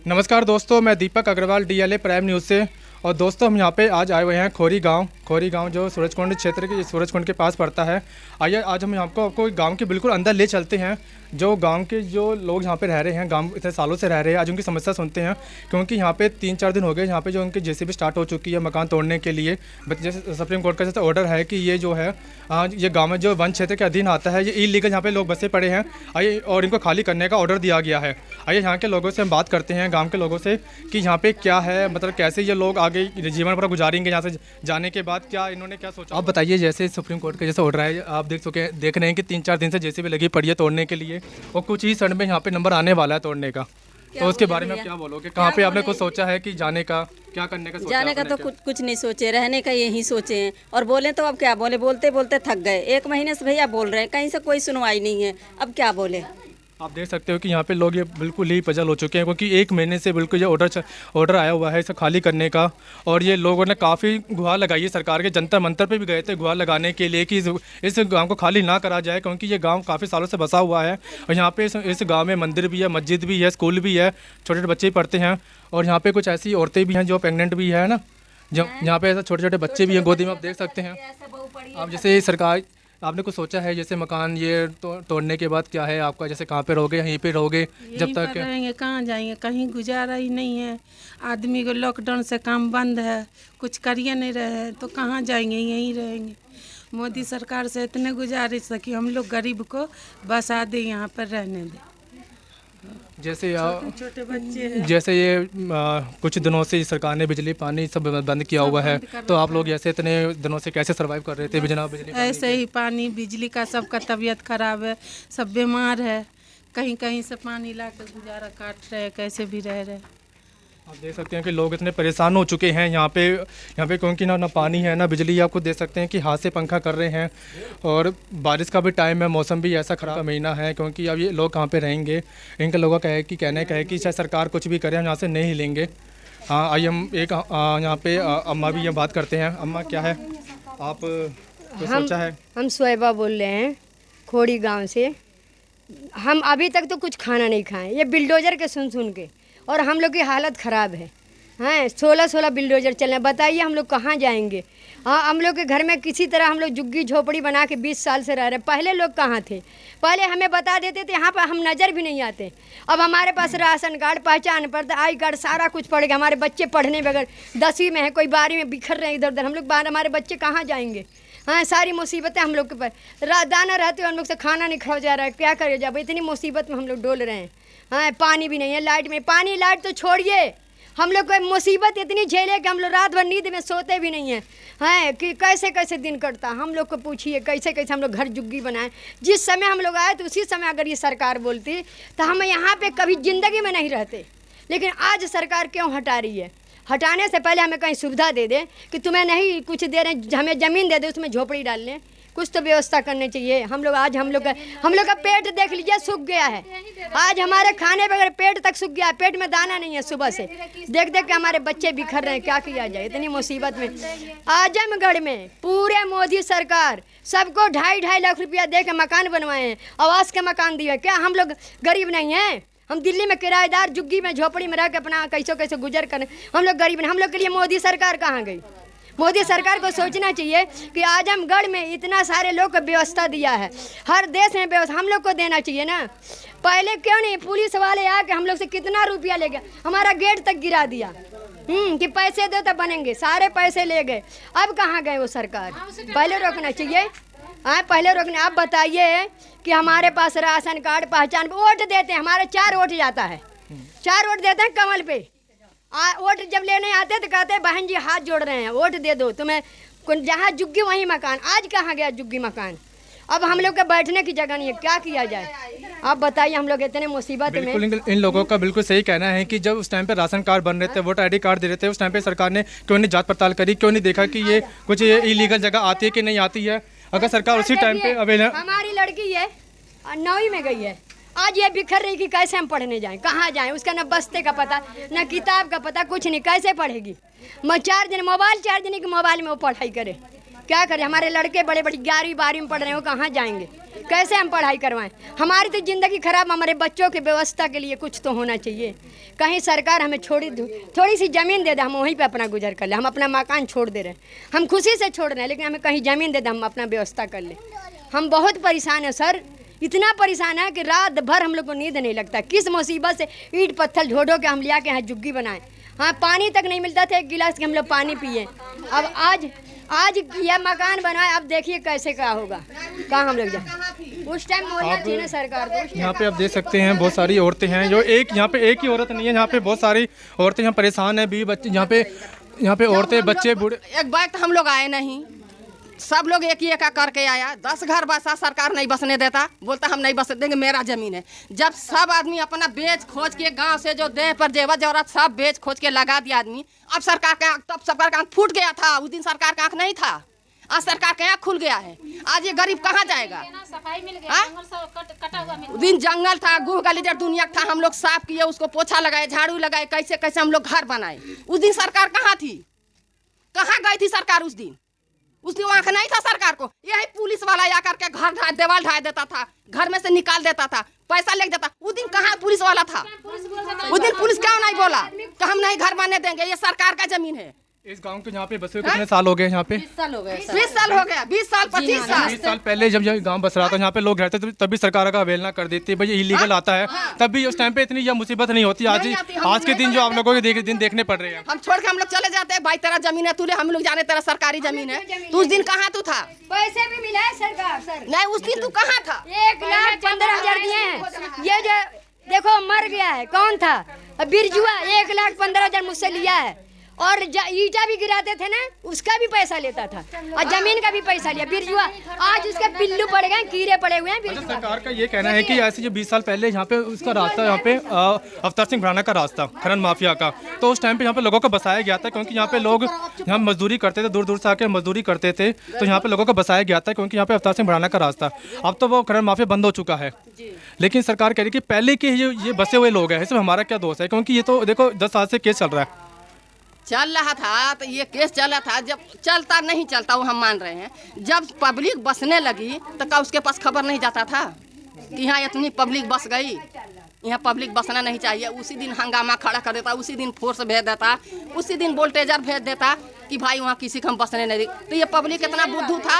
नमस्कार दोस्तों, मैं दीपक अग्रवाल डीएलए प्राइम न्यूज़ से। और दोस्तों, हम यहाँ पे आज आए हुए हैं खोरी गांव जो सूरजकुंड क्षेत्र के सूरजकुंड के पास पड़ता है। आइए आज हम आपको गांव के बिल्कुल अंदर ले चलते हैं। जो गांव के जो लोग यहाँ पे रह रहे हैं, गांव इतने सालों से रह रहे हैं, आज उनकी समस्या सुनते हैं। क्योंकि यहाँ पे 3-4 दिन हो गए यहाँ पे जो उनकी जेसीबी स्टार्ट हो चुकी है मकान तोड़ने के लिए। जैसे सुप्रीम कोर्ट का जैसे ऑर्डर है कि ये जो है ये गाँव में जो वन क्षेत्र के अधीन आता है, ये इलीगल यहाँ पे लोग बसे पड़े हैं। आइए और इनको खाली करने का ऑर्डर दिया गया है। आइए यहाँ के लोगों से हम बात करते हैं, गाँव के लोगों से, कि यहाँ पे क्या है, मतलब कैसे ये लोग आगे जीवन पूरा गुजारेंगे यहाँ से जाने के बाद, क्या इन्होंने क्या सोचा। आप बताइए, जैसे सुप्रीम कोर्ट का जैसे ऑर्डर है, आप देख रहे हैं कि 3-4 दिन से जेसीबी लगी पड़ी है तोड़ने के लिए, और कुछ ही क्षण में यहाँ पे नंबर आने वाला है तोड़ने का। तो उसके बारे में आप क्या बोलोगे? कहाँ पे आपने कुछ सोचा है कि जाने का, क्या करने का सोचा? जाने का तो कुछ नहीं सोचे, रहने का यही सोचे हैं। और बोले तो अब क्या बोले, बोलते बोलते थक गए। 1 महीने से भैया बोल रहे हैं, कहीं से कोई सुनवाई नहीं है, अब क्या बोले। आप देख सकते हो कि यहाँ पे लोग ये बिल्कुल ही पजल हो चुके हैं, क्योंकि 1 महीने से बिल्कुल ये ऑर्डर आया हुआ है इसे खाली करने का। और ये लोगों ने काफ़ी गुहार लगाई है, सरकार के जंतर मंतर पे भी गए थे गुहार लगाने के लिए कि इस गांव को खाली ना करा जाए, क्योंकि ये गांव काफ़ी सालों से बसा हुआ है। और यहाँ पे इस गाँव में मंदिर भी है, मस्जिद भी है, स्कूल भी है, छोटे छोटे बच्चे पढ़ते हैं। और यहाँ पर कुछ ऐसी औरतें भी हैं जो प्रेगनेंट भी है ना, जब यहाँ पे ऐसे छोटे छोटे बच्चे भी हैं गोदी में, आप देख सकते हैं। आप जैसे सरकार, आपने कुछ सोचा है जैसे मकान ये तोड़ने के बाद क्या है आपका, जैसे कहाँ पे रहोगे? यहीं पे रहोगे जब तक? रहेंगे, कहाँ जाएंगे, कहीं गुजारा ही नहीं है। आदमी को लॉकडाउन से काम बंद है, कुछ करिए नहीं रहे, तो कहाँ जाएंगे, यहीं रहेंगे। मोदी सरकार से इतने गुजारिश है कि हम लोग गरीब को बसा दे, यहाँ पर रहने दे। जैसे छोटे बच्चे हैं। जैसे ये कुछ दिनों से सरकार ने बिजली पानी सब बंद किया हुआ है, तो आप लोग ऐसे इतने दिनों से कैसे सरवाइव कर रहे थे बिना बिजली ऐसे ही पानी बिजली का सबका तबीयत खराब है, सब बीमार है, कहीं कहीं से पानी ला कर गुजारा काट रहे, कैसे भी रह रहे। आप देख सकते हैं कि लोग इतने परेशान हो चुके हैं यहाँ पे क्योंकि ना पानी है ना बिजली। आप खुद देख सकते हैं कि हाथ से पंखा कर रहे हैं, और बारिश का भी टाइम है, मौसम भी ऐसा ख़राब महीना है, क्योंकि अब ये लोग कहाँ पे रहेंगे। इनके लोगों का कहना है कि चाहे सरकार कुछ भी करे, हम यहाँ से नहीं हिलेंगे। हाँ, आइए हम एक यहाँ पे अम्मा भी ये बात करते हैं। अम्मा, क्या है आप कुछ सोचा है? हम शोएबा बोल रहे हैं, खोड़ी गांव से। हम अभी तक तो कुछ खाना नहीं खाएं, ये बिल्डोजर के सुन के, और हम लोग की हालत ख़राब है। हैं 16 बिल्डोजर चल रहे हैं, बताइए हम लोग कहाँ जाएंगे। हाँ, हम लोग के घर में किसी तरह हम लोग झुग्गी झोपड़ी बना के 20 साल से रह रहे हैं। पहले लोग कहाँ थे? पहले हमें बता देते थे, यहाँ पर हम नज़र भी नहीं आते। अब हमारे पास राशन कार्ड, पहचान पत्र, आई कार्ड, सारा कुछ पड़ गया। हमारे बच्चे पढ़ने बगैर 10वीं में है, कोई 12वीं में बिखर रहे हैं इधर उधर। हम लोग हमारे बच्चे कहाँ जाएंगे? हाँ, सारी मुसीबतें हम लोग के पर दाना रहते हुए हम लोग से खाना नहीं खाया जा रहा है, क्या करे जब इतनी मुसीबत में हम लोग डोल रहे हैं। हाँ, पानी भी नहीं है, लाइट में पानी लाइट तो छोड़िए, हम लोग को मुसीबत इतनी झेले कि हम लोग रात भर नींद में सोते भी नहीं हैं। हैं कि कैसे कैसे दिन कटता, हम लोग को पूछिए कैसे कैसे हम लोग घर जुग्गी बनाएं। जिस समय हम लोग आए तो उसी समय अगर ये सरकार बोलती तो हम यहाँ पे कभी ज़िंदगी में नहीं रहते। लेकिन आज सरकार क्यों हटा रही है? हटाने से पहले हमें कहीं सुविधा दे दे कि तुम्हें नहीं कुछ दे रहे, हमें ज़मीन दे दे, उसमें झोपड़ी डाल लें, कुछ तो व्यवस्था करनी चाहिए। हम लोग का पेट देख लीजिए सूख गया है। आज हमारे खाने बगैर पेट तक सूख गया है, पेट में दाना नहीं है। सुबह से देख देख के हमारे बच्चे बिखर रहे हैं, क्या किया जाए इतनी मुसीबत में। आजमगढ़ में पूरे मोदी सरकार सबको 2.5 लाख रुपया दे के मकान बनवाए हैं, आवास के मकान दिए। क्या हम लोग गरीब नहीं हैं? हम दिल्ली में किराएदार झुग्गी में झोपड़ी में रह के अपना कैसे गुजर करें। हम लोग गरीब नहीं, हम लोग के लिए मोदी सरकार कहाँ गई? मोदी सरकार को सोचना चाहिए कि आजमगढ़ में इतना सारे लोग को व्यवस्था दिया है, हर देश में व्यवस्था हम लोग को देना चाहिए ना। पहले क्यों नहीं पुलिस वाले आके हम लोग से कितना रुपया ले गया, हमारा गेट तक गिरा दिया कि पैसे दो तो बनेंगे, सारे पैसे ले गए। अब कहाँ गए वो सरकार? पहले रोकना चाहिए। हाँ, पहले रोकना। आप बताइए कि हमारे पास राशन कार्ड, पहचान, वोट देते हैं, हमारे 4 वोट जाता है, 4 वोट देते हैं कमल पे। वोट जब लेने आते तो कहते हैं बहन जी हाथ जोड़ रहे हैं, वोट दे दो तुम्हें, जहाँ जुग्गी वहीं मकान। आज कहाँ गया जुग्गी मकान? अब हम लोग के बैठने की जगह नहीं है, क्या किया जाए? आप बताइए, हम लोग इतने मुसीबत में। इन लोगों का बिल्कुल सही कहना है कि जब उस टाइम पे राशन कार्ड बन रहे थे, वोटर आईडी कार्ड दे रहे थे, उस टाइम पे सरकार ने क्यों नहीं जांच पड़ताल करी? क्यों नहीं देखा कि ये कुछ इलीगल जगह आती है कि नहीं आती है? अगर सरकार उसी टाइम पे हमारी लड़की है 9वीं में गई है, आज ये बिखर रही कि कैसे हम पढ़ने जाएं, कहाँ जाएं? उसका न बस्ते का पता, न किताब का पता, कुछ नहीं, कैसे पढ़ेगी? मैं 4 दिन मोबाइल चार्ज नहीं कि मोबाइल में वो पढ़ाई करे। क्या करें, हमारे लड़के बड़े बड़ी 11वीं 12वीं में पढ़ रहे हो, कहाँ जाएंगे, कैसे हम पढ़ाई करवाएं? हमारी तो ज़िंदगी खराब, हमारे बच्चों की व्यवस्था के लिए कुछ तो होना चाहिए। कहीं सरकार हमें थोड़ी सी ज़मीन दे दे, हम वहीं पे अपना गुजर कर ले। हम अपना मकान छोड़ दे रहे हैं, हम खुशी से छोड़ रहे हैं, लेकिन हमें कहीं ज़मीन दे दे, हम अपना व्यवस्था कर ले। हम बहुत परेशान हैं सर, इतना परेशान है कि रात भर हम लोग को नींद नहीं लगता। किस मुसीबत से ईंट पत्थर ढो के हम लिया के यहाँ झुग्गी बनाए। हाँ, पानी तक नहीं मिलता था, 1 गिलास के हम लोग पानी पिए। अब आज यह मकान बनाए, अब देखिए कैसे क्या होगा, कहाँ हम लोग जाए। उस टाइम बोलना चाहिए ना सरकार को। यहाँ पे आप देख सकते हैं बहुत सारी औरतें हैं, जो यहाँ पे एक ही औरत नहीं है, यहाँ पे बहुत सारी औरतें यहाँ परेशान हैं, बीवी बच्चे, यहाँ पे औरतें बच्चे बूढ़े। एक बाइक तो हम लोग आए नहीं, सब लोग एक ही एका करके आया। 10 घर बसा, सरकार नहीं बसने देता, बोलता हम नहीं बस देंगे, मेरा जमीन है। जब सब आदमी अपना बेच खोज के गांव से जो देह पर जेवर जवरात सब बेच खोज के लगा दिया आदमी, अब सरकार का आँख, तब सरकार का आँख फूट गया था। उस दिन सरकार का आँख नहीं था, आज सरकार का आँख खुल गया है। आज ये गरीब कहाँ जाएगा? उस दिन जंगल था, गुह गलीजर दुनिया था, हम लोग साफ किए, उसको पोछा लगाए, झाड़ू लगाए, कैसे कैसे हम लोग घर बनाए। उस दिन सरकार कहाँ थी? कहाँ गई थी सरकार उस दिन? उस दिन आँख नहीं था सरकार को। यही पुलिस वाला आकर के घर देवाल ढा देता था, घर में से निकाल देता था, पैसा ले देता। उस दिन कहाँ पुलिस वाला था? उस दिन पुलिस क्यों नहीं बोला कि हम नहीं घर बनने देंगे, ये सरकार का जमीन है। इस गांव के यहाँ पे बसे कितने साल हो गए? यहाँ पे 20 साल हो गया, 20 साल हो गया, 20 साल 25 साल। 20 साल पहले जब ये गांव बस रहा था, यहाँ पे लोग रहते थे, तभी सरकार का अवहेलना कर देती है, भाई ये इलीगल आता है, तब भी उस टाइम पे इतनी यह मुसीबत नहीं होती। आज के दिन जो आप लोगों के दिन देखने पड़ रहे हैं, हम छोड़ के हम लोग चले जाते हैं। भाई तेरा जमीन है, तू ले, हम लोग जाने तेरा सरकारी जमीन है। तू उस दिन कहाँ तू था? पैसे भी मिला है सरकार सर। नहीं, उस दिन तू कहाँ था? 1,15,000 दिए हैं। ये जो देखो मर गया है, कौन था? बिरजुआ 1,15,000 मुझसे लिया है, और ईटा भी गिराते थे ना, उसका भी पैसा लेता था, और जमीन का भी पैसा लिया बिरजुआ। आज उसके पिल्लू पड़ गए, कीड़े पड़े हुए हैं बिरजुआ। सरकार का ये कहना है कि ऐसे जो 20 साल पहले यहाँ पे उसका रास्ता, यहाँ पे अवतार सिंह भराना का रास्ता, खनन माफिया का, तो उस टाइम पे यहाँ पे लोगों को बसाया गया था, क्योंकि यहाँ पे लोग यहाँ मजदूरी करते थे, दूर दूर से आकर मजदूरी करते थे, तो यहाँ पे लोगों को बसाया गया था, क्योंकि यहाँ पे अवतार सिंह भराना का रास्ता। अब तो वो खनन माफिया बंद हो चुका है, लेकिन सरकार कह रही है कि पहले के ये बसे हुए लोग हैं, इसमें हमारा क्या दोष है? क्योंकि ये तो देखो 10 साल से केस चल रहा है। चल रहा था तो ये केस चला था, जब चलता नहीं चलता वो हम मान रहे हैं। जब पब्लिक बसने लगी तो क्या उसके पास खबर नहीं जाता था कि यहाँ इतनी पब्लिक बस गई, यहाँ पब्लिक बसना नहीं चाहिए? उसी दिन हंगामा खड़ा कर देता, उसी दिन फोर्स भेज देता, उसी दिन वोल्टेजर भेज देता कि भाई वहाँ किसी को हम बसने नहीं दी। तो ये पब्लिक इतना बुद्धू था,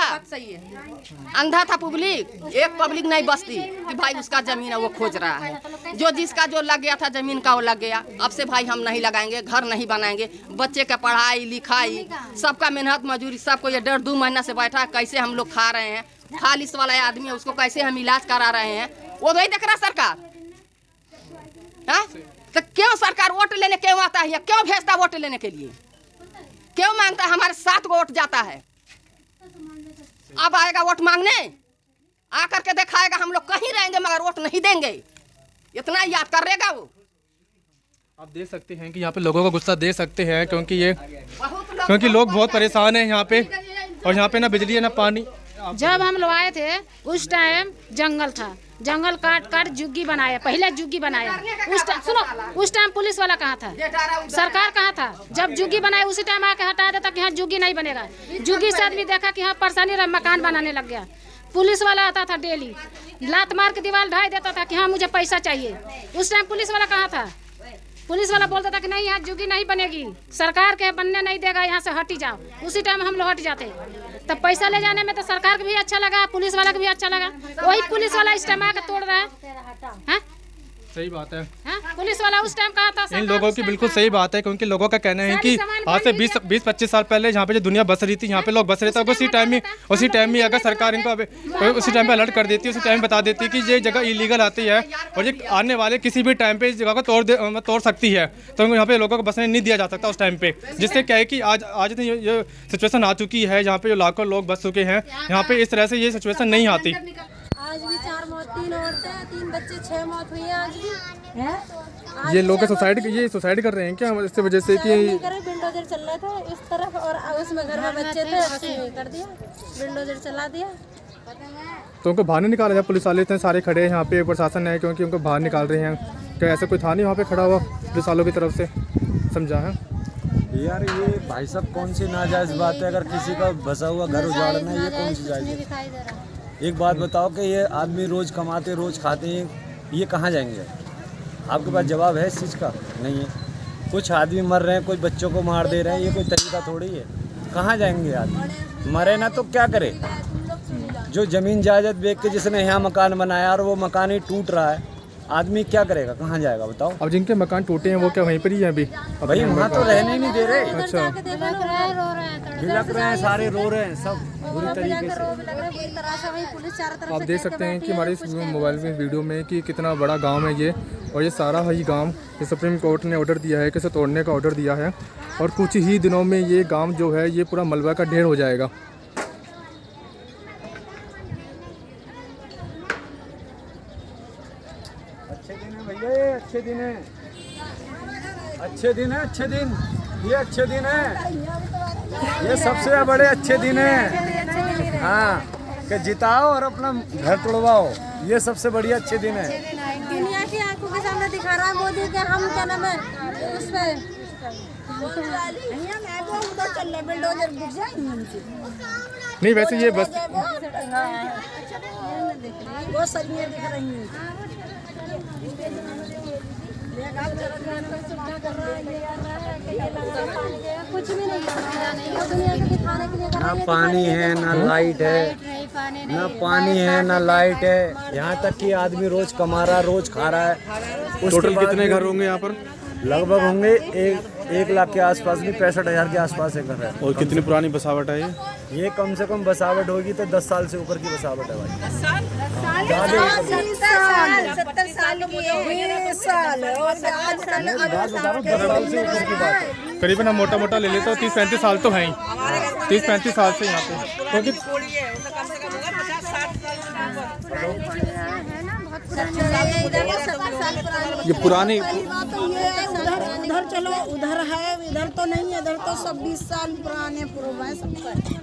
अंधा था पब्लिक। एक पब्लिक नहीं बसती कि भाई उसका जमीन है वो खोज रहा है। जो जिसका जो लग गया था जमीन का वो लग गया। अब से भाई हम नहीं लगाएंगे, घर नहीं बनाएंगे, बच्चे का पढ़ाई लिखाई सबका मेहनत मजदूरी सबको ये 1.5-2 महीना से बैठा, कैसे हम लोग खा रहे हैं। खालिस वाला आदमी है, उसको कैसे हम इलाज करा रहे हैं, वो नहीं देख रहा सरकार। हाँ? तो क्यों सरकार वोट लेने क्यों आता है, क्यों भेजता वोट लेने के लिए, क्यों मांगता? हमारे 7 वोट जाता है, अब आएगा वोट मांगने, आकर के दिखाएगा हम लोग कहीं रहेंगे मगर वोट नहीं देंगे, इतना याद करेगा वो। आप देख सकते हैं कि यहाँ पे लोगों का गुस्सा देख सकते हैं, क्योंकि लोग बहुत परेशान हैं यहाँ पे, और यहाँ पे ना बिजली है ना पानी। जब हम लोग आए थे उस टाइम जंगल था, जंगल काट काट झुग्गी बनाया, पहले झुग्गी बनाया। उस टाइम पुलिस वाला कहाँ था, सरकार कहाँ था? जब झुग्गी बनाया उसी टाइम आके हटा देता कि हाँ झुग्गी नहीं बनेगा। झुग्गी से आदमी देखा कि हाँ परेशानी रहा, मकान बनाने लग गया। पुलिस वाला आता था डेली, लात मार के दीवार ढाई देता था कि हाँ मुझे पैसा चाहिए। उस टाइम पुलिस वाला कहाँ था? पुलिस वाला बोलता था कि नहीं यहाँ झुग्गी नहीं बनेगी, सरकार के बनने नहीं देगा, यहाँ से हटी जाओ। उसी टाइम हम लोग हट जाते। तब पैसा ले जाने में तो सरकार को भी अच्छा लगा, पुलिस वाला को भी अच्छा लगा। वही पुलिस वाला इस टाइम आकर तोड़ रहा है। सही बात है। पुलिस वाला उस टाइम कहा था, इन लोगों की बिल्कुल सही बात है, क्योंकि लोगों का कहना है कि आज से 20-25 साल पहले यहाँ पे जो दुनिया बस रही थी, यहाँ पे लोग बस रहे थे, उसी टाइम में अगर सरकार इनको उसी टाइम पे अलर्ट कर देती, उसी टाइम बता देती कि ये जगह इलीगल आती है और ये आने वाले किसी भी टाइम पे इस जगह को तोड़ सकती है, तो यहाँ पे लोगों को बसने नहीं दिया जा सकता उस टाइम पे। जिससे क्या है कि आज ये सिचुएशन आ चुकी है, यहाँ पे जो लाखों लोग बस चुके हैं, यहाँ पे इस तरह से ये सिचुएशन नहीं आती। आज भी 4 मौत, 3 औरतें, 3 बच्चे, 6 मौत हुई है आज भी। ये लोग सुसाइड कर रहे हैं क्या इसकी वजह से कि बिल्डोजर चल रहा था इस तरफ और उसमें घर में बच्चे थे, उसने कर दिया, बिल्डोजर चला दिया। तो उनको बाहर नहीं निकाला जाए? पुलिस वाले इतने सारे खड़े हैं यहाँ पे, प्रशासन है क्योंकि उनको बाहर निकाल रहे हैं, क्या ऐसा कोई था नहीं वहाँ पे खड़ा हुआ पुलिस वालों की तरफ से? समझा है यार ये भाई साहब कौन सी नाजायज़ बात है? अगर किसी का बसा हुआ घर उजाड़ना ये कौन सी जायज़ है? एक बात बताओ कि ये आदमी रोज़ कमाते रोज़ खाते हैं, ये कहाँ जाएंगे? आपके पास जवाब है इस चीज़ का? नहीं है। कुछ आदमी मर रहे हैं, कुछ बच्चों को मार दे रहे हैं, ये कोई तरीका थोड़ी है। कहाँ जाएंगे आदमी? मरे ना तो क्या करे? जो ज़मीन जायदाद बेच के जिसने यहाँ मकान बनाया और वो मकान ही टूट रहा है, आदमी क्या करेगा? कहाँ जाएगा बताओ? अब जिनके मकान टूटे हैं वो क्या वहीं पर ही हैं अभी? भाई वहाँ तो रहने ही नहीं दे रहे। अच्छा, बिलक रहे हैं, सारे रो रहे हैं, सब बुरी तरीके से। आप देख सकते हैं कि हमारे इस मोबाइल में वीडियो में कि कितना बड़ा गांव है ये, और ये सारा ही गांव ये सुप्रीम कोर्ट ने ऑर्डर दिया है कि इसे तोड़ने का ऑर्डर दिया है, और कुछ ही दिनों में ये गांव जो है ये पूरा मलबा का ढेर हो जाएगा। अच्छे दिन है भैया, ये अच्छे दिन है, अच्छे दिन है, अच्छे दिन, ये अच्छे दिन है, ये सबसे बड़े अच्छे दिन है। हाँ, कि जिताओ और अपना घर तोड़वाओ, ये सबसे बढ़िया अच्छे दिन है। दुनिया की आंखों के सामने दिखा रहा है मोदी के हम क्या नाम है उस पे नहीं वैसे ये बस बहुत सरियां दिख रही हैं। कुछ भी नहीं दुनिया के दिखाने के लिए ना पानी है, ना लाइट है, ना पानी है, ना लाइट है। यहाँ तक कि आदमी रोज कमा रहा, रोज खा रहा है। टोटल कितने घर होंगे यहाँ पर? लगभग होंगे 1 लाख के आसपास में, 65,000 के आसपास एक घर है। और कितनी पुरानी बसावट है ये कम से कम बसावट होगी तो 10 साल से ऊपर की बसावट है भाई। 70 साल की है, 20 साल और आज 10 साल से ऊपर की बात है। करीबन हम मोटा मोटा ले लेते हो 30-35 साल तो हैं ही, 30-35 साल से यहाँ पे, क्योंकि ये पुरानी उधर चलो, उधर है, इधर तो नहीं है, इधर तो सब 20 साल पुराने पूर्व है सब।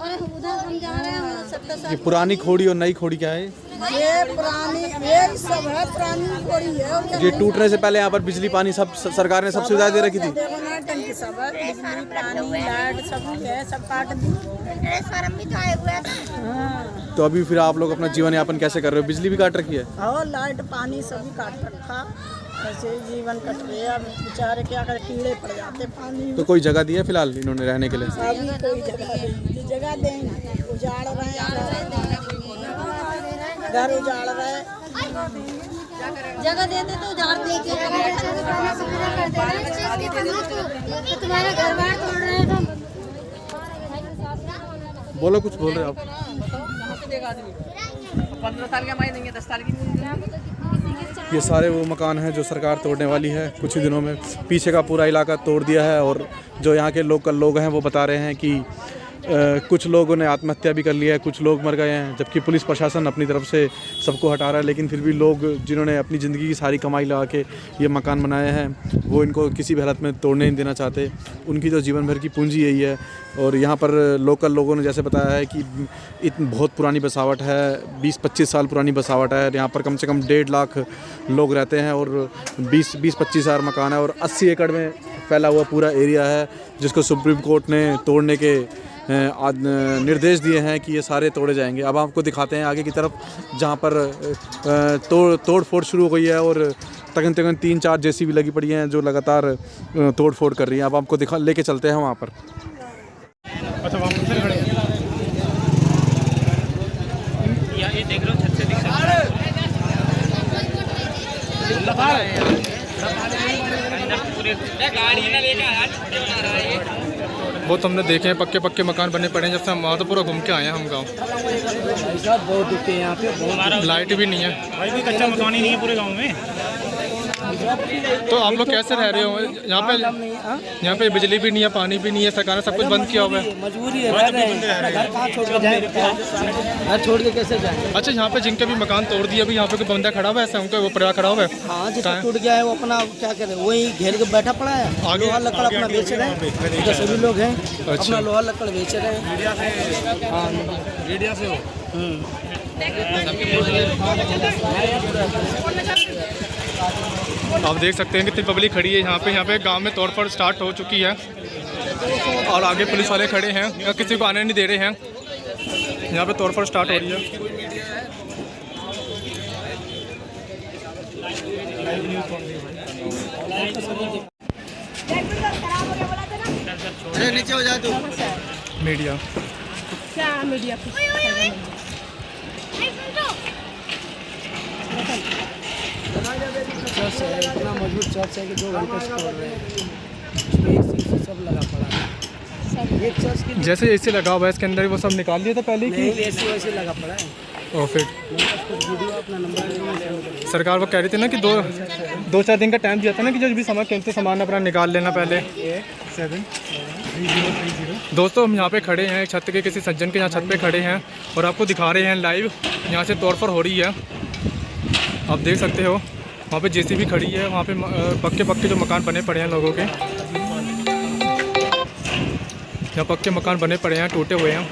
और उधर हम जा रहे हैं 70 साल। ये पुरानी खोड़ी और नई खोड़ी क्या है? ये पुरानी, ये सब है पुरानी खोड़ी है। और ये टूटने से पहले यहाँ पर बिजली पानी सब सरकार ने सब सुविधाएं दे रखी थी। टंकी सब है, बिजली पानी लाइट सब है, सब काट दी। फार्म भी तो आए हुए हैं। तो अभी फिर आप लोग अपना जीवन यापन कैसे कर रहे हो? बिजली भी काट रखी है और लाइट पानी सभी काट रखा, ऐसे जीवन कट रहे। अब बेचारे क्या कर, कीड़े पड़ जाते पानी। तो कोई जगह दी है फिलहाल इन्होंने रहने के लिए? अभी कोई जगह देंगे, उजाड़ रहे हैं, घर उजाड़ रहे। जगह देते तो उजाड़ देंगे, तुम्हारा घर बार तोड़ रहे हैं। तो बोलो, कुछ बोल रहे हो आप? 15 साल का देंगे, 10 साल की। ये सारे वो मकान हैं जो सरकार तोड़ने वाली है कुछ ही दिनों में। पीछे का पूरा इलाका तोड़ दिया है, और जो यहाँ के लोकल लोग हैं वो बता रहे हैं कि कुछ लोगों ने आत्महत्या भी कर लिया है, कुछ लोग मर गए हैं, जबकि पुलिस प्रशासन अपनी तरफ से सबको हटा रहा है। लेकिन फिर भी लोग जिन्होंने अपनी ज़िंदगी की सारी कमाई लगा के ये मकान बनाए हैं वो इनको किसी भी हालत में तोड़ने नहीं देना चाहते। उनकी तो जीवन भर की पूंजी यही है। और यहाँ पर लोकल लोगों ने जैसे बताया है कि बहुत पुरानी बसावट है, 20-25 साल पुरानी बसावट है। यहाँ पर कम से कम 1.5 लाख लोग रहते हैं और 20-25 हज़ार मकान है, और 80 एकड़ में फैला हुआ पूरा एरिया है जिसको सुप्रीम कोर्ट ने तोड़ने के निर्देश दिए हैं कि ये सारे तोड़े जाएंगे। अब आपको दिखाते हैं आगे की तरफ जहाँ पर तोड़ फोड़ शुरू हो गई है, और तकरीबन 3-4 जेसीबी लगी पड़ी हैं जो लगातार तोड़ फोड़ कर रही हैं। अब आपको लेके चलते हैं वहाँ पर। अच्छा, वहाँ पर खड़े ये देख लो, छत से दिख रहा है। वो तो हमने देखे हैं, पक्के मकान बने पड़े हैं जब से हम वहाँ तो पूरा घूम के आए हैं हम गाँव। बहुत दुखते हैं यहाँ पे, लाइट भी नहीं है भाई, भी कच्चा मकान ही नहीं है पूरे गांव में। तो आप लोग कैसे रह रहे हो यहाँ पे? बिजली भी नहीं है, पानी भी नहीं है, सरकार ने सब कुछ बंद किया हुआ है। मजबूरी है, घर छोड़ के कैसे जाएं? अच्छा, यहाँ पे जिनके भी मकान तोड़ दिए, अभी यहाँ पे कोई बंदा खड़ा हुआ है ऐसा, उनका वो परिवार खड़ा हुआ है? हाँ, जिसका टूट गया है वो अपना क्या करे, वही घेर के बैठा पड़ा है। आगे लोहा लकड़ अपना बेच रहे हैं, सभी लोग हैं अपना लोहा लकड़ बेच रहे हैं। हाँ, मीडिया से हो। आप देख सकते हैं कितनी पब्लिक खड़ी है यहाँ पे। गांव में तोड़फोड़ स्टार्ट हो चुकी है। और आगे पुलिस वाले खड़े हैं, किसी को आने नहीं दे रहे हैं। यहाँ पे तोड़फोड़ स्टार्ट हो रही है। नीचे हो जा तू। मीडिया क्या मीडिया चर्च है, इतना मजबूत चर्च है कि 2 घंटे से तोड़ रहे हैं। उसमें AC सब लगा पड़ा है। ये चर्च की जैसे एसी लगा हुआ है इसके अंदर, वो सब निकाल लिया था पहले नहीं कि AC वैसे लगा पड़ा है। और फिर वीडियो अपना नंबर ले सरकार वो कह रही थी ना कि 2-4 दिन का टाइम दिया था ना कि जो भी सामान कैसे सामान अपना निकाल लेना पहले। 73030। दोस्तों हम यहाँ पे खड़े हैं छत के, किसी सज्जन के यहाँ छत पे खड़े हैं और आपको दिखा रहे हैं लाइव। यहाँ से तोड़फोड़ हो रही है, आप देख सकते हो। वहाँ पे JCB खड़ी है, वहाँ पे पक्के जो मकान बने पड़े हैं लोगों के, यहाँ पक्के मकान बने पड़े हैं, टूटे हुए हैं।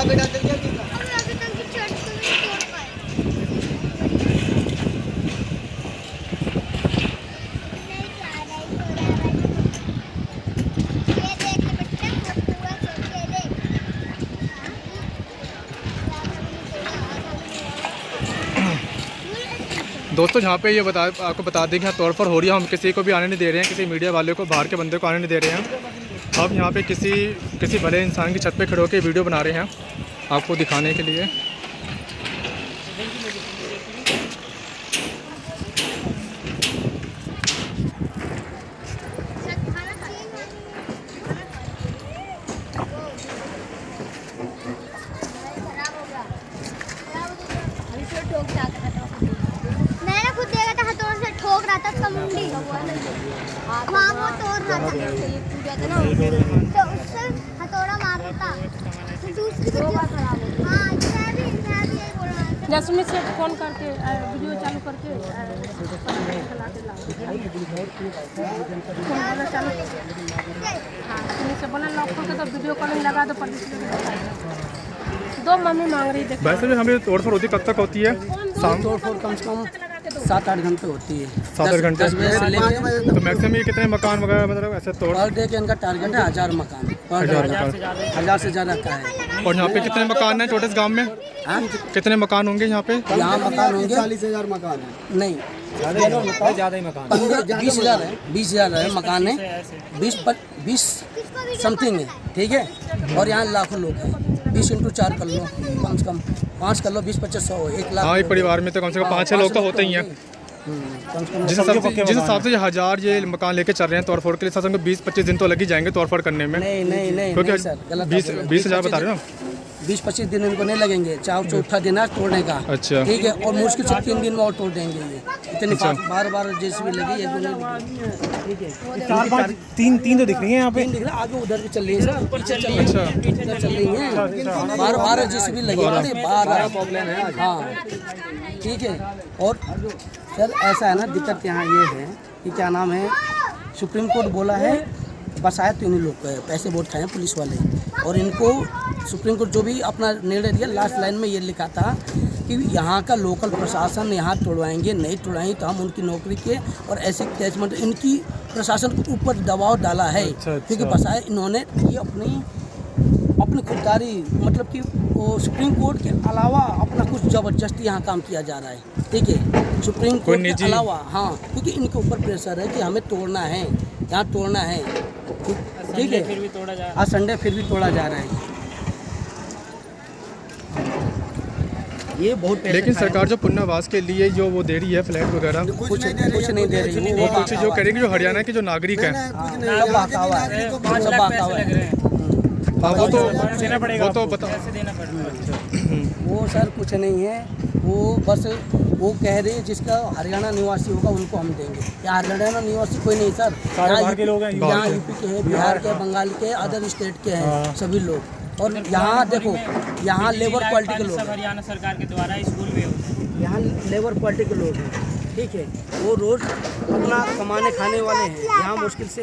बेटा दोस्तों यहाँ पे ये आपको बता दें कि यहाँ तोड़फोड़ हो रही है। हम किसी को भी आने नहीं दे रहे हैं, किसी मीडिया वाले को, बाहर के बंदे को आने नहीं दे रहे हैं। हम यहाँ पे किसी भले इंसान की छत पे खड़े होकर वीडियो बना रहे हैं आपको दिखाने के लिए। मैंने खुद देखा था, हथौड़े से ठोक रहा था उसका मुंडी, वहाँ वो तोड़ रहा था तो उससे हथौड़ा मार रहा था। दूसरी हाँ मैं भी यही बोल रहा था। जैसमिन से फ़ोन करके वीडियो चालू करके बोला लॉक करके तो वीडियो कॉलिंग लगा दो। 2 मम्मी मांग रही थी। वैसे भी हमें तोड़फोड़ होती कब तक होती है? शाम तोड़फोड़ कम से कम 7-8 घंटे होती है। 7-8 घंटे। 10 बजे से लेकर तो मैक्सिमम ये कितने मकान वगैरह मतलब ऐसे तोड़? पर डे के इनका टारगेट है 1000 मकान। 1000 से ज़्यादा का है। और यहाँ पे कितने मकान हैं टोटल गांव में? कितने मकान होंगे यहाँ पे? यहाँ मकान होंगे 40,000 मकान है। नहीं ज़्यादा ही मकान 20,000 है। 20,000 है मकान है। 20 समथिंग है, ठीक है। और यहाँ लाखों लोग हैं। 20 × 4 कर लो, कम से कम 5 कर लो, 20-25 100 1 लाख। हाँ, एक परिवार में तो कम से कम 5-6 लोग तो होते ही हैं। जिस हिसाब से 1000 ये मकान लेके चल रहे हैं तोड़फोड़ के लिए, 20-25 दिन तो लग ही जाएंगे तोड़फोड़ करने में। नहीं क्योंकि सर, गलत 20,000 बता रहे हो। 20-25 दिन इनको नहीं लगेंगे, चाहे चौथा दिन है तोड़ने का। अच्छा, ठीक है। और मुश्किल से 3 दिन में और तोड़ देंगे ये। इतनी बार JCB लगी है। ठीक है, 3 तो दिख रही है यहाँ पे। 3 दिख रहा, आगे उधर भी चल रही है सर, पीछे चल रही है, इधर चल रही है। 12 JCB लगी है, 12 प्रॉब्लम है। हाँ, ठीक है। और सर ऐसा है ना, दिक्कत यहाँ ये है कि क्या नाम है, सुप्रीम कोर्ट बोला है बसाया तो इन्हीं लोग को है, पैसे बहुत खाए पुलिस वाले। और इनको सुप्रीम कोर्ट जो भी अपना निर्णय दिया, लास्ट लाइन में ये लिखा था कि यहाँ का लोकल प्रशासन यहाँ तोड़वाएंगे, नहीं तोड़वाएंगे तो हम उनकी नौकरी के और ऐसे कैचमेंट इनकी प्रशासन के ऊपर दबाव डाला है। क्योंकि बसाया इन्होंने ये अपनी खुददारी, मतलब कि वो सुप्रीम कोर्ट के अलावा अपना कुछ ज़बरदस्ती यहाँ काम किया जा रहा है। ठीक है, सुप्रीम कोर्ट के अलावा। हाँ, क्योंकि इनके ऊपर प्रेशर है कि हमें तोड़ना है, यहाँ तोड़ना है। ठीक है, आज संडे फिर भी तोड़ा जा रहा है। ये बहुत लेकिन सरकार जो पुनर्वास के लिए जो वो दे रही है फ्लैट वगैरह, कुछ नहीं दे रही। वो कुछ जो करेगी जो हरियाणा के जो नागरिक हैं, सब बहकावा है, सब बहकावा है। वो तो बता, वो सर कुछ नहीं है। वो बस वो कह रहे हैं जिसका हरियाणा निवासी होगा उनको हम देंगे। या हरियाणा निवासी कोई नहीं सर, बाहर के लोग हैं, यहाँ यूपी के हैं, बिहार के, बंगाल के, अदर स्टेट के हैं सभी लोग। और यहाँ देखो, यहाँ लेबर पार्टी के लोग, हरियाणा सरकार के द्वारा स्कूल भी होते हैं, यहाँ लेबर पार्टी के लोग हैं। ठीक है, वो रोज़ अपना कमाने खाने वाले हैं। यहाँ मुश्किल से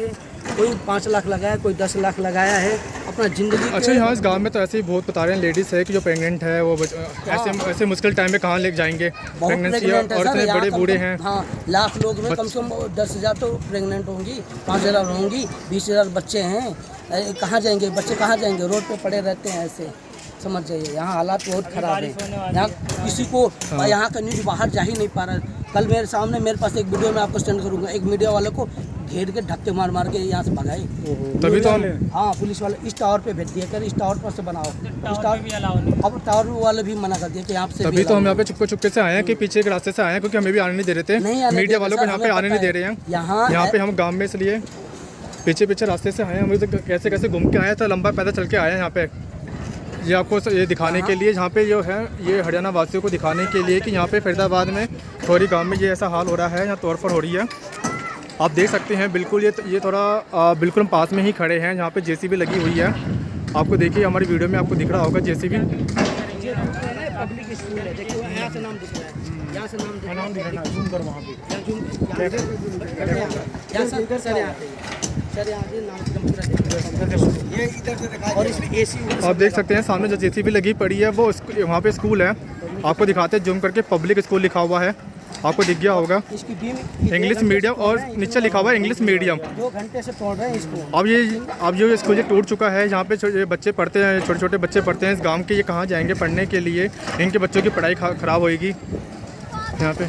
कोई 5 लाख लगाया, कोई 10 लाख लगाया है अपना ज़िंदगी। अच्छा, यहाँ इस गांव में तो ऐसे ही बहुत बता रहे हैं लेडीज़ है कि जो प्रेग्नेंट है वो ऐसे मुश्किल टाइम में कहाँ ले जाएंगे, प्रेगनेंसी और इतने बड़े बूढ़े हैं। हाँ, लाख लोग में कम से कम 10,000 तो प्रेग्नेंट होंगी, 5,000 होंगी, 20,000 बच्चे हैं। कहाँ जाएंगे बच्चे, कहाँ जाएंगे? रोड पे पड़े रहते हैं ऐसे, समझ जाइए। यहाँ हालात बहुत ख़राब है। यहाँ किसी को यहाँ का न्यूज़ बाहर जा ही नहीं पा रहा है। कल मेरे सामने मेरे पास एक वीडियो में आपको सेंड करूँगा, एक मीडिया वाले को घेर के धक्के मार मार के यहाँ से भगाए। तभी तो हाँ, पुलिस वाले इस टावर पे भेज दिया कर, इस टावर पर से बनाओ। अब टावर वाले भी मना कर दिया कि यहाँ से। तभी तो हम यहाँ पे चुपके चुपके से आए हैं कि पीछे के रास्ते से आए हैं, क्योंकि हमें भी आने नहीं दे रहे थे। मीडिया वालों को यहाँ पे आने नहीं दे रहे हैं। यहाँ पे हम गाँव में इसलिए पीछे रास्ते से आए हैं। हम तो कैसे कैसे घूम के आए थे, लंबा पैदल चल के आए हैं यहाँ पे। ये आपको ये दिखाने के लिए, जहाँ पे जो है ये हरियाणा वासियों को दिखाने के लिए कि यहाँ पे फरीदाबाद में खोरी गांव में ये ऐसा हाल हो रहा है, यहाँ तोड़फोड़ हो रही है। आप देख सकते हैं बिल्कुल ये थोड़ा बिल्कुल हम पास में ही खड़े हैं, जहाँ पे जेसीबी लगी हुई है। आपको देखिए हमारी वीडियो में आपको दिख रहा होगा जेसीबी। पब्लिक स्कूल है, देखो यहाँ से नाम दिख रहा है, यहाँ से नाम दिख रहा है। जूम कर वहाँ पे। आप देख सकते हैं सामने जो जेसीबी लगी पड़ी है वो वहाँ पे स्कूल है। आपको दिखाते हैं जूम करके, पब्लिक स्कूल लिखा हुआ है, आपको दिख गया होगा। इंग्लिश मीडियम और नीचे लिखा हुआ है इंग्लिश मीडियम। 2 घंटे से तोड़ रहे हैं इसको। अब जो स्कूल ये टूट चुका है, यहाँ पे बच्चे पढ़ते हैं, छोटे छोटे बच्चे पढ़ते हैं इस गांव के। ये कहाँ जाएंगे पढ़ने के लिए? इनके बच्चों की पढ़ाई ख़राब होएगी यहाँ पे।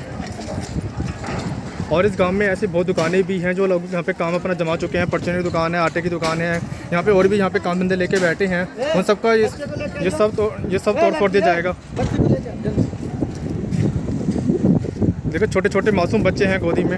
और इस गांव में ऐसी बहुत दुकानें भी हैं जो लोग यहाँ पे काम अपना जमा चुके हैं। परचून की दुकान है, आटे की दुकान है, यहाँ पे और भी यहाँ पे काम धंधे लेके बैठे हैं। उन सबका ये सब तोड़ फोड़ दिया जाएगा। देखो छोटे छोटे मासूम बच्चे हैं गोदी में।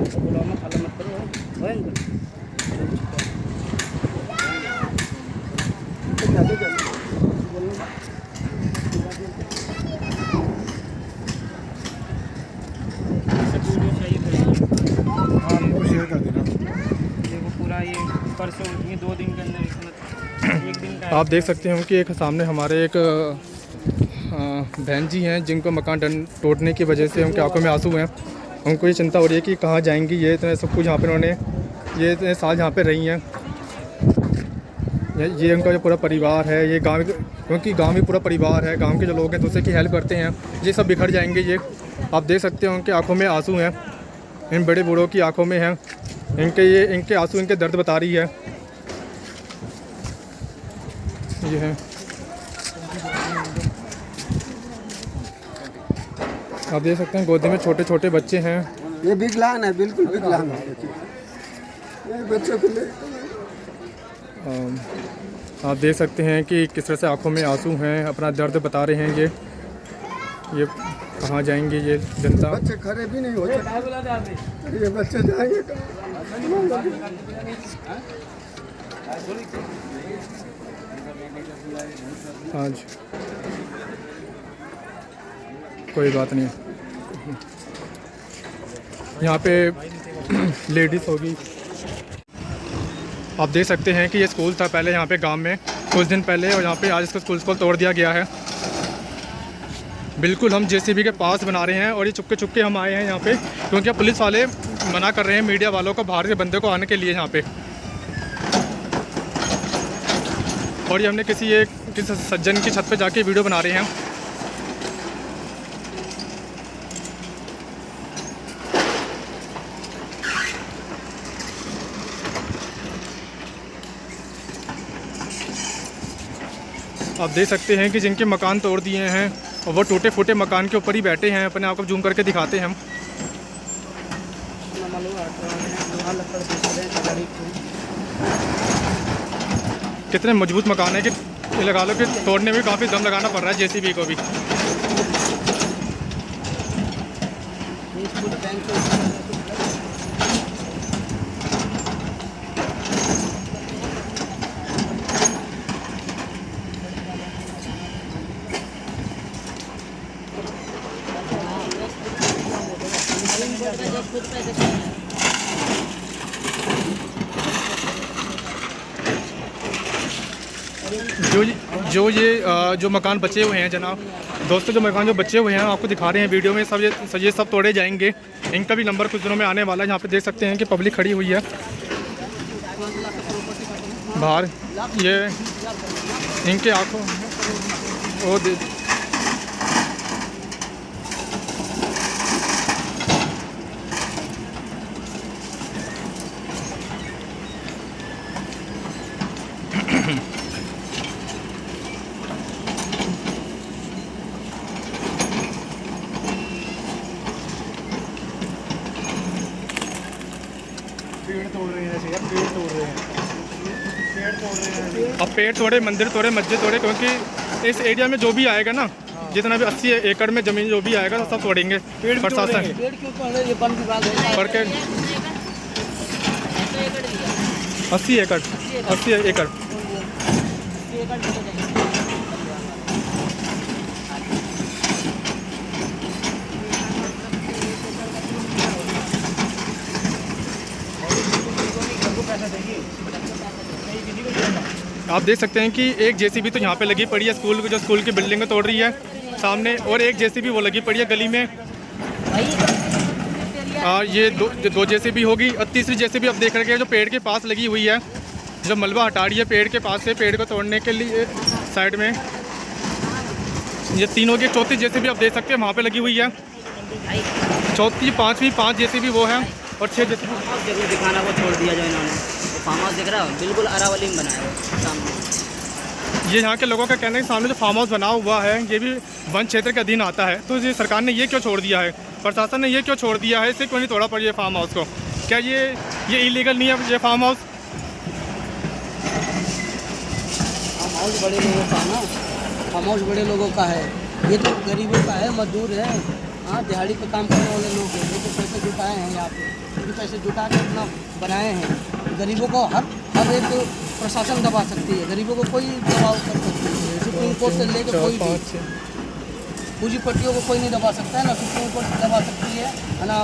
आप देख सकते हैं कि एक सामने हमारे एक बहन जी हैं जिनको मकान टूटने की वजह से उनकी आंखों में आंसू हैं। उनको ये चिंता हो रही है कि कहाँ जाएंगी। ये इतने सब कुछ यहाँ पे उन्होंने ये इतने साल यहाँ पे रही हैं। ये उनका जो पूरा परिवार है, ये गांव, क्योंकि गांव में पूरा परिवार है, गांव के जो लोग हैं दूसरे की हेल्प करते हैं, ये सब बिखर जाएंगे। ये आप देख सकते हैं उनकी आँखों में आंसू हैं, इन बड़े बूढ़ों की आँखों में हैं। इनके आंसू इनके दर्द बता रही है। ये है, आप देख सकते हैं गोदी में छोटे छोटे बच्चे हैं। ये विकलांग है, बिल्कुल विकलांग है। ये बच्चों को ले आप देख सकते हैं कि किस तरह से आंखों में आंसू हैं, अपना दर्द बता रहे हैं। ये कहाँ जाएंगे ये जनता? बच्चे खड़े भी नहीं होते, ये बच्चे जाएंगे आज कोई बात नहीं। यहाँ पे लेडीज़ होगी। आप देख सकते हैं कि ये स्कूल था पहले यहाँ पे गांव में कुछ दिन पहले, और यहाँ पे आज इसको स्कूल को तोड़ दिया गया है। बिल्कुल हम जेसीबी के पास बना रहे हैं और ये चुपके चुपके हम आए हैं यहाँ पे, क्योंकि पुलिस वाले मना कर रहे हैं मीडिया वालों को, बाहर के बंदे को आने के लिए यहाँ पे। और ये हमने किसी सज्जन की छत पे जाके वीडियो बना रहे हैं। आप देख सकते हैं कि जिनके मकान तोड़ दिए हैं और वो टूटे फूटे मकान के ऊपर ही बैठे हैं। अपने आप को जूम करके दिखाते हैं हम। कितने मजबूत मकान है कि लगा लो कि तोड़ने में काफ़ी दम लगाना पड़ रहा है जेसीबी को भी। जो मकान बचे हुए हैं जनाब दोस्तों, जो मकान जो बचे हुए हैं आपको दिखा रहे हैं वीडियो में, ये सब तोड़े जाएंगे। इनका भी नंबर कुछ दिनों में आने वाला है। यहाँ पे देख सकते हैं कि पब्लिक खड़ी हुई है बाहर, ये इनके आंखों वो पेड़ तोड़ रहे हैं, ऐसे यार पेड़ तोड़ रहे हैं, पेड़ तोड़ रहे हैं। अब पेड़ तोड़े, मंदिर तोड़े, मस्जिद तोड़े, क्योंकि इस एरिया में जो भी आएगा ना, जितना भी 80 एकड़ में ज़मीन जो भी आएगा सब तोड़ेंगे प्रशासन। पेड़ क्यों तोड़ रहे हैं? ये वन विभाग है। पर के 80 एकड़ आप देख सकते हैं कि एक जेसीबी तो यहाँ पे लगी पड़ी है स्कूल की बिल्डिंग में तोड़ रही है सामने, और एक जेसीबी वो लगी पड़ी है गली में। ये दो जेसीबी होगी, और तीसरी जेसीबी अब देख रहे हैं जो पेड़ के पास लगी हुई है, जो मलबा हटा रही है पेड़ के पास से, पेड़ को तोड़ने के लिए साइड में। ये तीनों की चौथी जेसीबी आप देख सकते हैं वहाँ पे लगी हुई है, चौथी पाँचवीं 5 जेसीबी वो है, और 6 जेसीबी जरूर दिखाना वो छोड़ दिया जो इन्होंने फार्म हाउस दिख रहा है, बिल्कुल अरावली में बनाया सामने। ये यहाँ के लोगों का कहना है कि सामने जो फार्म हाउस बना हुआ है ये भी वन क्षेत्र के अधीन आता है, तो ये सरकार ने ये क्यों छोड़ दिया है, प्रशासन ने ये क्यों छोड़ दिया है, इसे क्यों नहीं तोड़ा पड़ी है फार्म हाउस को? क्या ये इलीगल नहीं है ये फार्म हाउस? फार्म हाउस बड़े लोगों का ना, फार्म हाउस बड़े लोगों का है, ये तो गरीबों का है, मजदूर है, हाँ दिहाड़ी पे काम करने वाले लोग हैं, ये तो पैसे जुटाए हैं यहाँ पे, ये पैसे जुटा के अपना बनाए हैं। गरीबों को हर एक प्रशासन दबा सकती है, गरीबों को कोई दबाव कर सकती है, सुप्रीम कोर्ट से लेकर कोई भी पूंजीपतियों को कोई नहीं दबा सकता है, ना सुप्रीम कोर्ट दबा सकती है ना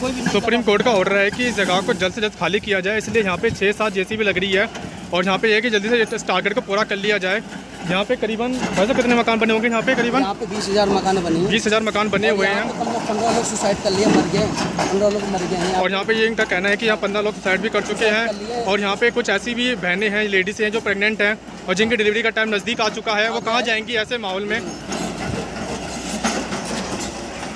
कोई भी। सुप्रीम कोर्ट का ऑर्डर है कि इस जगह को जल्द से जल्द खाली किया जाए, इसलिए यहाँ पे 6-7 जेसीबी लग रही है, और यहाँ पे ये कि जल्दी से इस टारगेट को पूरा कर लिया जाए। यहाँ पे करीबन वैसे कितने मकान बने होंगे यहाँ पे? करीबन यहाँ पे 20,000 मकान बने हैं, 20,000 मकान बने हुए हैं, 15 लोग सुसाइड कर लिए, मर गए, 15 लोग मर गए हैं। और यहाँ पे ये इनका कहना है कि यहाँ 15 लोग सुसाइड भी कर चुके हैं, और यहाँ पे कुछ ऐसी भी बहनें हैं, लेडीज़ हैं जो प्रेग्नेंट हैं और जिनकी डिलीवरी का टाइम नज़दीक आ चुका है, वो कहाँ जाएंगी ऐसे माहौल में?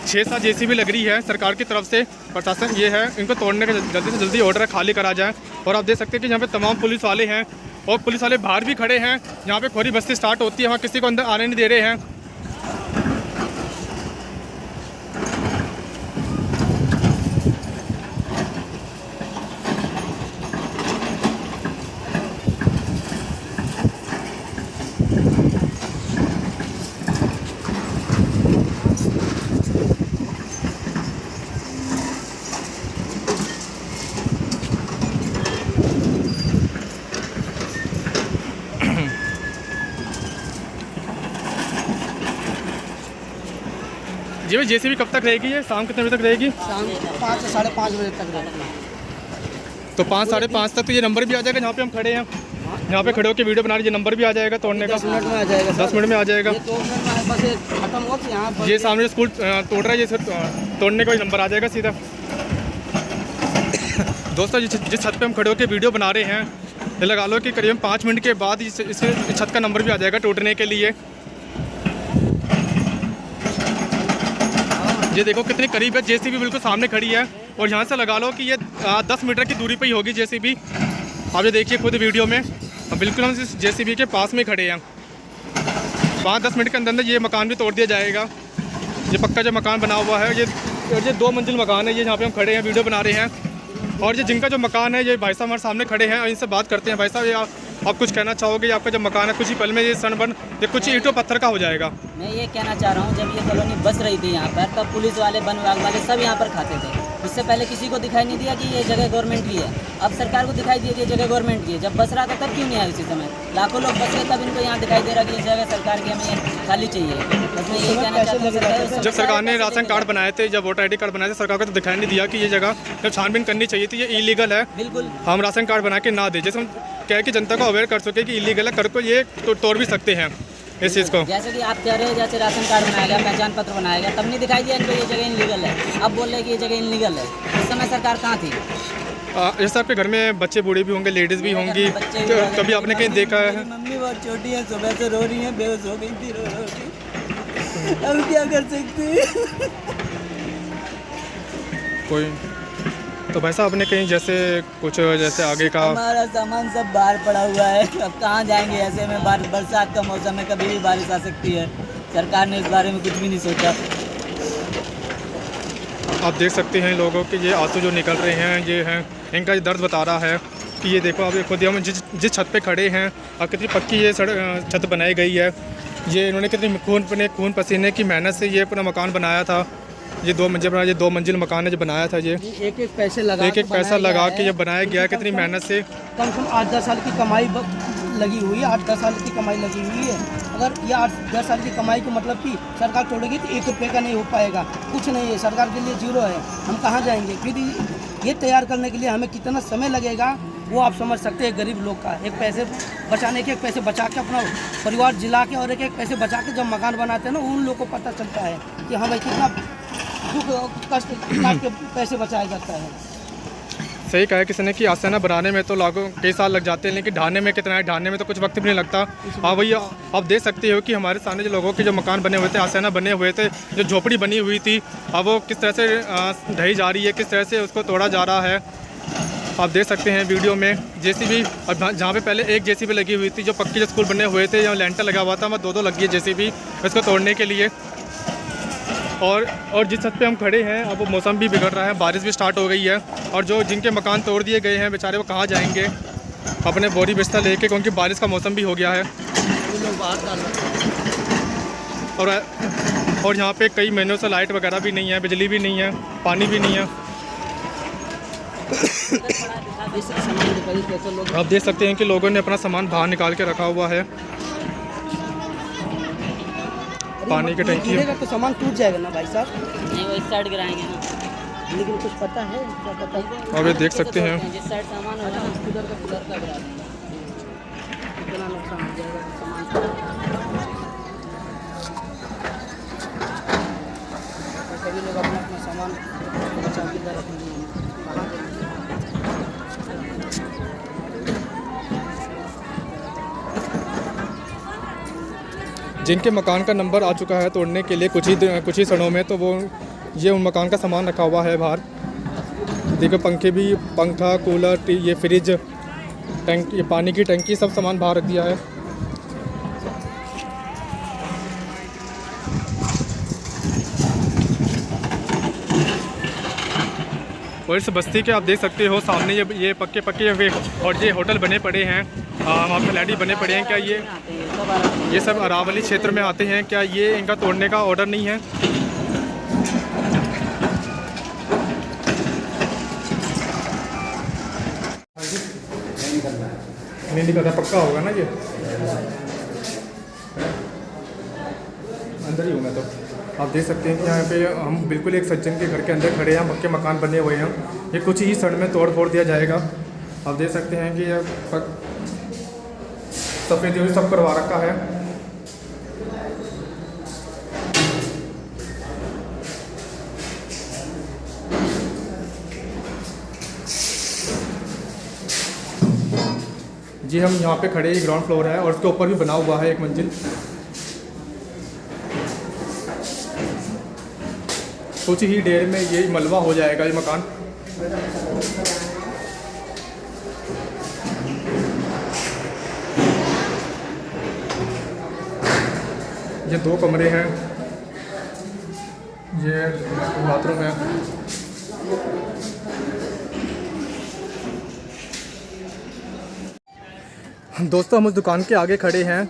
6-7 जेसीबी लग रही है सरकार की तरफ से, प्रशासन ये है इनको तोड़ने का जल्दी से जल्दी ऑर्डर खाली करा जाए। और आप देख सकते हैं कि यहाँ पे तमाम पुलिस वाले हैं, और पुलिस वाले बाहर भी खड़े हैं, यहाँ पे खोरी बस्ती स्टार्ट होती है वहाँ किसी को अंदर आने नहीं दे रहे हैं। जी भाई जेसीबी कब तक रहेगी? ये शाम कितने बजे तक रहेगी? शाम 5 से 5:30 बजे तक रहेगी। तो 5-5:30 तक तो ये नंबर भी आ जाएगा जहाँ पे हम खड़े हैं, यहाँ पे खड़े होकर वीडियो बना रहे, ये नंबर भी आ जाएगा तोड़ने का। 10 मिनट में आ जाएगा, 10 मिनट में आ जाएगा। 2 मिनट में बस खत्म हो, यहाँ पर ये सामने स्कूल तोड़ रहा है, ये तोड़ने का नंबर आ जाएगा सीधा। दोस्तों जिस छत पे हम खड़े होकर वीडियो बना रहे हैं, ये लगा लो कि करीबन 5 मिनट के बाद इस छत का नंबर भी आ जाएगा टूटने के लिए। ये देखो कितनी करीब है, जेसीबी बिल्कुल सामने खड़ी है, और यहाँ से लगा लो कि ये 10 मीटर की दूरी पे ही होगी जेसीबी। आप ये देखिए खुद वीडियो में, बिल्कुल हम इस जेसीबी के पास में खड़े हैं। 5-10 मिनट के अंदर ये मकान भी तोड़ दिया जाएगा। ये पक्का जो मकान बना हुआ है, ये 2 मंजिल मकान है, ये यहाँ पे हम खड़े हैं वीडियो बना रहे हैं। और ये जिनका जो मकान है, ये भाई साहब हमारे सामने खड़े हैं, और इनसे बात करते हैं। भाई साहब ये आप कुछ कहना चाहोगे? आपका जब मकान है कुछ ही पल में ये सनबर्न, ये कुछ ईंटों पत्थर का हो जाएगा। मैं ये कहना चाह रहा हूँ, जब ये कॉलोनी बस रही थी यहाँ पर, तब पुलिस वाले, वन विभाग वाले सब यहाँ पर खाते थे। उससे पहले किसी को दिखाई नहीं दिया कि ये जगह गवर्नमेंट की है। अब सरकार को दिखाई दिया कि ये जगह गवर्नमेंट की है। जब बस रहा था तब क्यों नहीं आया उसी समय? लाखों लोग बस गए, तब इनको यहाँ दिखाई दे रहा कि ये जगह सरकार की, हमें ये खाली चाहिए। बस मैं यही कहना चाहता हूँ। जब सरकार ने राशन कार्ड बनाए थे, जब वोटर ID कार्ड बनाए थे, सरकार को तो दिखाई नहीं दिया कि ये जगह जब छानबीन करनी चाहिए थी, ये इलीगल है, बिल्कुल हम राशन कार्ड बना के ना दे। जैसे हम क्या है कि जनता को अवेयर कर सके कि इलीगल है, कर को ये तोड़ भी सकते हैं इस चीज़ को। जैसे कि आप कह रहे हैं जैसे राशन कार्ड बनाया गया, पहचान पत्र बनाया गया, तब नहीं दिखाई दिया इनको ये जगह इनलीगल है, अब बोल रहे हैं कि ये जगह इनलीगल है। उस समय सरकार कहाँ थी? जैसे आपके घर में बच्चे बूढ़े भी होंगे, लेडीज़ भी होंगी, कभी आपने कहीं देखा है? मम्मी बहुत छोटी है, सुबह से रो रही है, बेहोश हो गई थी रो के। अब क्या कर सकते हैं? कोई तो भाई साहब आपने कहीं जैसे कुछ जैसे आगे का हमारा सामान सब बाहर पड़ा हुआ है, अब कहाँ जाएंगे ऐसे में? बरसात का मौसम है, कभी भी बारिश आ सकती है। सरकार ने इस बारे में कुछ भी नहीं सोचा। आप देख सकते हैं लोगों के ये आंसू जो निकल रहे हैं, ये हैं इनका ये दर्द बता रहा है कि ये देखो आप खुद हम जिस छत पे खड़े हैं और कितनी पक्की ये छत बनाई गई है, ये इन्होंने कितनी खून पसीने की मेहनत से ये पूरा मकान बनाया था। ये 2 मंजिल मकान है जो बनाया था, ये एक पैसा लगा के ये बनाया गया, कितनी मेहनत से। कम से कम 8-10 साल की कमाई लगी हुई है, 8-10 साल की कमाई लगी हुई है। अगर ये 8-10 साल की कमाई को मतलब कि सरकार तोड़ेगी तो 1 रुपये का नहीं हो पाएगा, कुछ नहीं है, सरकार के लिए जीरो है। हम कहाँ जाएंगे? फिर ये तैयार करने के लिए हमें कितना समय लगेगा वो आप समझ सकते हैं। गरीब लोग का एक पैसे बचाने के, एक पैसे बचा के अपना परिवार जिला के और एक पैसे बचा के जब मकान बनाते हैं ना, उन लोगों को पता चलता है कि हमें कितना दुख कष्ट के पैसे बचाया जाता है। सही कहा किसी ने कि आसाना बनाने में तो लागू कई साल लग जाते हैं, लेकिन ढाने में कितना है? ढाने में तो कुछ वक्त भी नहीं लगता। हाँ भैया, आप देख सकते हो कि हमारे सामने जो लोगों के जो मकान बने हुए थे, आसाना बने हुए थे, जो झोपड़ी बनी हुई थी, अब वो किस तरह से ढही जा रही है, किस तरह से उसको तोड़ा जा रहा है। आप देख सकते हैं वीडियो में जेसीबी, और जहाँ पे पहले एक जेसीबी लगी हुई थी, जो पक्के जो स्कूल बने हुए थे, यहाँ लेंटर लगा हुआ था, वहाँ 2-2 लगी है जेसीबी इसको तोड़ने के लिए। और जिस छत पे हम खड़े हैं अब मौसम भी बिगड़ रहा है, बारिश भी स्टार्ट हो गई है, और जो जिनके मकान तोड़ दिए गए हैं बेचारे वो कहाँ जाएंगे अपने बोरी बिस्तर लेके, क्योंकि बारिश का मौसम भी हो गया है। और यहाँ पे कई महीनों से लाइट वगैरह भी नहीं है, बिजली भी नहीं है, पानी भी नहीं है। आप देख सकते हैं कि लोगों ने अपना सामान बाहर निकाल के रखा हुआ है। पानी की टंकी तो सामान टूट जाएगा ना भाई साहब? नहीं, वो इस साइड गिराएंगे ना। लेकिन कुछ पता है क्या पता है? अब ये देख सकते हैं जिस साइड सामान होगा ना किधर का गिरा देंगे। कितना नुकसान हो जाएगा सामान। सभी लोग अपना अपना सामान बचा के रखेंगे। जिनके मकान का नंबर आ चुका है तोड़ने के लिए कुछ ही क्षणों में, तो वो ये उन मकान का सामान रखा हुआ है बाहर। देखो पंखे भी, पंखा, कूलर, ये फ्रिज, टंकी, ये पानी की टंकी, सब सामान बाहर रख दिया है। और इस बस्ती के आप देख सकते हो सामने ये पक्के और ये होटल बने पड़े हैं, वहाँ पे फ्लैट बने पड़े हैं। क्या ये सब अरावली क्षेत्र में आते हैं? क्या ये इनका तोड़ने का ऑर्डर नहीं है? नहीं निकलता, पक्का होगा ना ये अंदर ही होगा। तो आप देख सकते हैं कि यहाँ पे हम बिल्कुल एक सज्जन के घर के अंदर खड़े हैं, पक्के मकान बने हुए हैं, ये कुछ ही क्षण में तोड़ फोड़ दिया जाएगा। आप देख सकते हैं कि ये सफ़ेदी सब करवा रखा है। जी हम यहाँ पे खड़े, ग्राउंड फ्लोर है और उसके ऊपर भी बना हुआ है 1 मंजिल। कुछ ही देर में ये मलबा हो जाएगा ये मकान। ये 2 कमरे हैं, ये बाथरूम है। दोस्तों हम उस दुकान के आगे खड़े हैं,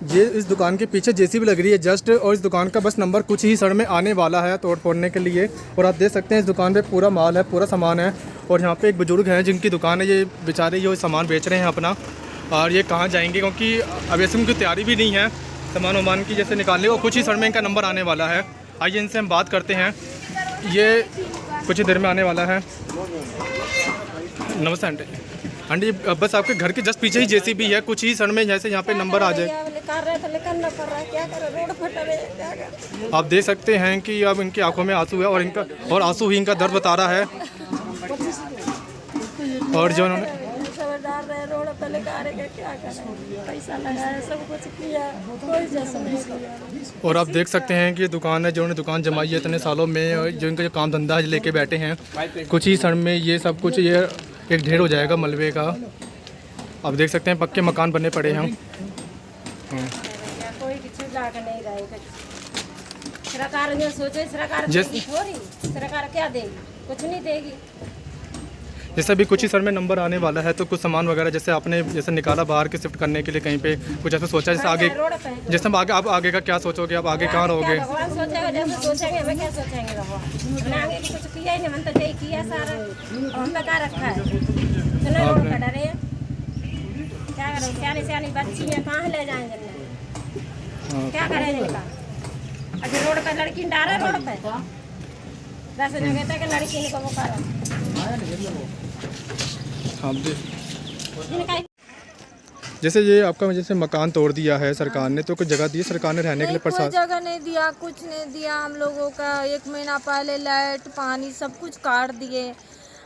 ये इस दुकान के पीछे जेसीबी लग रही है जस्ट, और इस दुकान का बस नंबर कुछ ही क्षण में आने वाला है तोड़ फोड़ने के लिए। और आप देख सकते हैं इस दुकान पे पूरा माल है, पूरा सामान है। और यहाँ पे एक बुजुर्ग हैं जिनकी दुकान है, ये बेचारे जो सामान बेच रहे हैं अपना, और ये कहाँ जाएंगे क्योंकि अब ऐसे उनकी तैयारी भी नहीं है सामान वामान की जैसे निकालने को। कुछ ही क्षण में इनका नंबर आने वाला है। आइए इनसे हम बात करते हैं, ये कुछ ही देर में आने वाला है। नमस्ते आंटी, आंटी बस आपके घर के जस्ट पीछे ही जेसीबी है, कुछ ही क्षण में जैसे यहाँ पे नंबर आ जाए। आप देख सकते हैं कि अब इनकी आंखों में आंसू है और आंसू ही इनका दर्द बता रहा है। और जो उन्होंने रोड पे लेकर क्या पैसा लगाया, सब कुछ किया, कोई जैसा नहीं। और आप देख सकते हैं कि ये दुकान है, जो उन्होंने दुकान जमाई है इतने सालों में, और जो इनका जो काम धंधा है लेके बैठे हैं, कुछ ही क्षण में ये सब कुछ ये एक ढेर हो जाएगा मलबे का। आप देख सकते हैं पक्के मकान बने पड़े हैं। कोई किसी लाग नहीं रहेगा। सरकार ने सोचे सरकार क्या देगी, कुछ नहीं देगी। जैसे अभी कुछ ही सर में नंबर आने वाला है, तो कुछ सामान वगैरह जैसे आपने जैसे निकाला बाहर के शिफ्ट करने के लिए कहीं पे, कुछ ऐसा सोचा जैसे आगे, जैसे अब आगे आप आगे का क्या सोचोगे, आप आगे कहाँ रहोगे? भगवान सोचेगा, जैसे सोचेंगे हमें क्या सोचेंगे भगवान, हमने आगे की कुछ किया ही नहीं, मन तो यही किया सारा, हम पे क्या रखा है, चलो रोड पे डरे क्या करें, सियानी बच्ची है, कहाँ ले जाएंगे, क्या करेंगे इनका? अभी रोड पे लड़की डाले रोड पे 10 जगह तक लड़की इनको वो करा। जैसे ये आपका जैसे मकान तोड़ दिया है सरकार ने, तो कुछ जगह दी सरकार ने रहने के लिए? कोई जगह नहीं दिया, कुछ नहीं दिया हम लोगों का। 1 महीना पहले लाइट पानी सब कुछ काट दिए।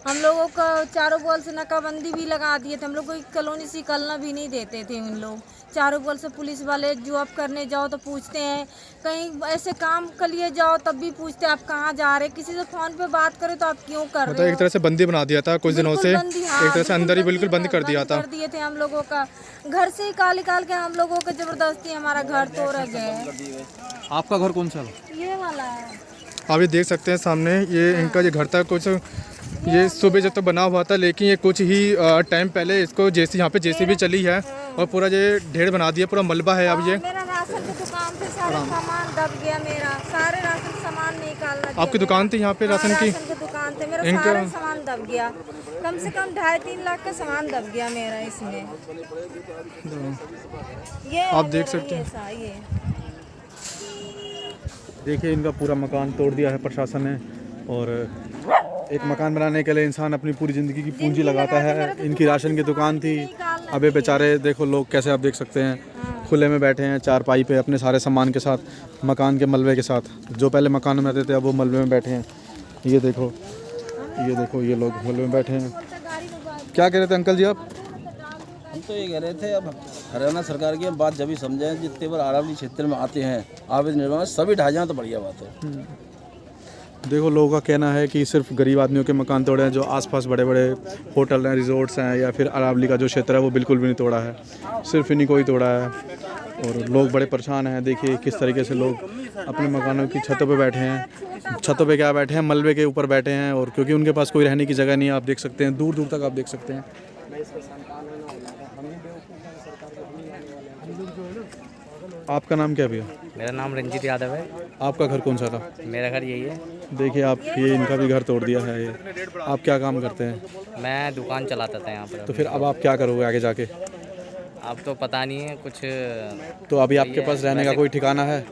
हम लोगों का चारों बगल से नाकाबंदी भी लगा दिए थे। हम लोग को कॉलोनी से निकलना भी नहीं देते थे उन लोग। चारों बगल से पुलिस वाले जॉब करने जाओ तो पूछते हैं, कहीं ऐसे काम के लिए जाओ तब भी पूछते हैं आप कहाँ जा रहे हैं। किसी से फ़ोन पे बात करें तो आप क्यों कर रहे हो? एक तरह से बंदी बना दिया था कुछ दिनों से, एक तरह से अंदर ही बिल्कुल बंद कर दिया था। कर दिए थे हम लोगों का, घर से निकाल के हम लोगों को जबरदस्ती हमारा घर तोड़ गए। आपका घर कौन सा? ये वाला है। आप ये देख सकते हैं सामने, ये इनका ये घर था कुछ, ये सुबह जब तक बना हुआ था, लेकिन ये कुछ ही टाइम पहले इसको यहाँ पे जेसीबी चली है और पूरा ये ढेर बना दिया, पूरा मलबा है। अब ये मेरा राशन की दुकान से सारा सामान दब गया, मेरा सारे राशन सामान निकालना। आपकी दुकान थी यहाँ पे राशन की? दुकान थे, मेरा सारा सामान दब गया। कम से कम 2.5-3 लाख का सामान दब गया मेरा इसमें। ये आप देख सकते हैं, देखिए इनका पूरा मकान तोड़ दिया है प्रशासन ने। और एक मकान बनाने के लिए इंसान अपनी पूरी ज़िंदगी की पूंजी लगाता है। इनकी राशन की दुकान थी, अबे बेचारे देखो लोग कैसे, आप देख सकते हैं खुले में बैठे हैं चारपाई पे अपने सारे सामान के साथ, मकान के मलबे के साथ। जो पहले मकान में रहते थे अब वो मलबे में बैठे हैं। ये देखो ये लोग मलबे में बैठे हैं। क्या कह रहे थे अंकल जी आप? हम तो ये कह रहे थे, अब हरियाणा सरकार की बात जब भी समझें, जितने बार अरावली क्षेत्र में आते हैं अवैध निर्माण सभी ढा जाए तो बढ़िया बात है। देखो लोगों का कहना है कि सिर्फ गरीब आदमियों के मकान तोड़े हैं, जो आसपास बड़े बड़े होटल हैं, रिजॉर्ट्स हैं, या फिर अरावली का जो क्षेत्र है वो बिल्कुल भी नहीं तोड़ा है, सिर्फ इन्हीं को ही तोड़ा है। और लोग बड़े परेशान हैं। देखिए किस तरीके से लोग अपने मकानों की छतों पे बैठे हैं। छतों पे क्या बैठे हैं, मलबे के ऊपर बैठे हैं, और क्योंकि उनके पास कोई रहने की जगह नहीं है। आप देख सकते हैं दूर दूर तक, आप देख सकते हैं। आपका नाम क्या भैया? मेरा नाम रंजीत यादव है। आपका घर कौन सा था? मेरा घर यही है। देखिए आप, ये इनका भी घर तोड़ दिया है। ये आप क्या काम करते हैं? मैं दुकान चलाता था यहाँ पर। तो फिर अब आप क्या करोगे आगे जाके? अब तो पता नहीं है कुछ। तो अभी आपके पास रहने का कोई ठिकाना है?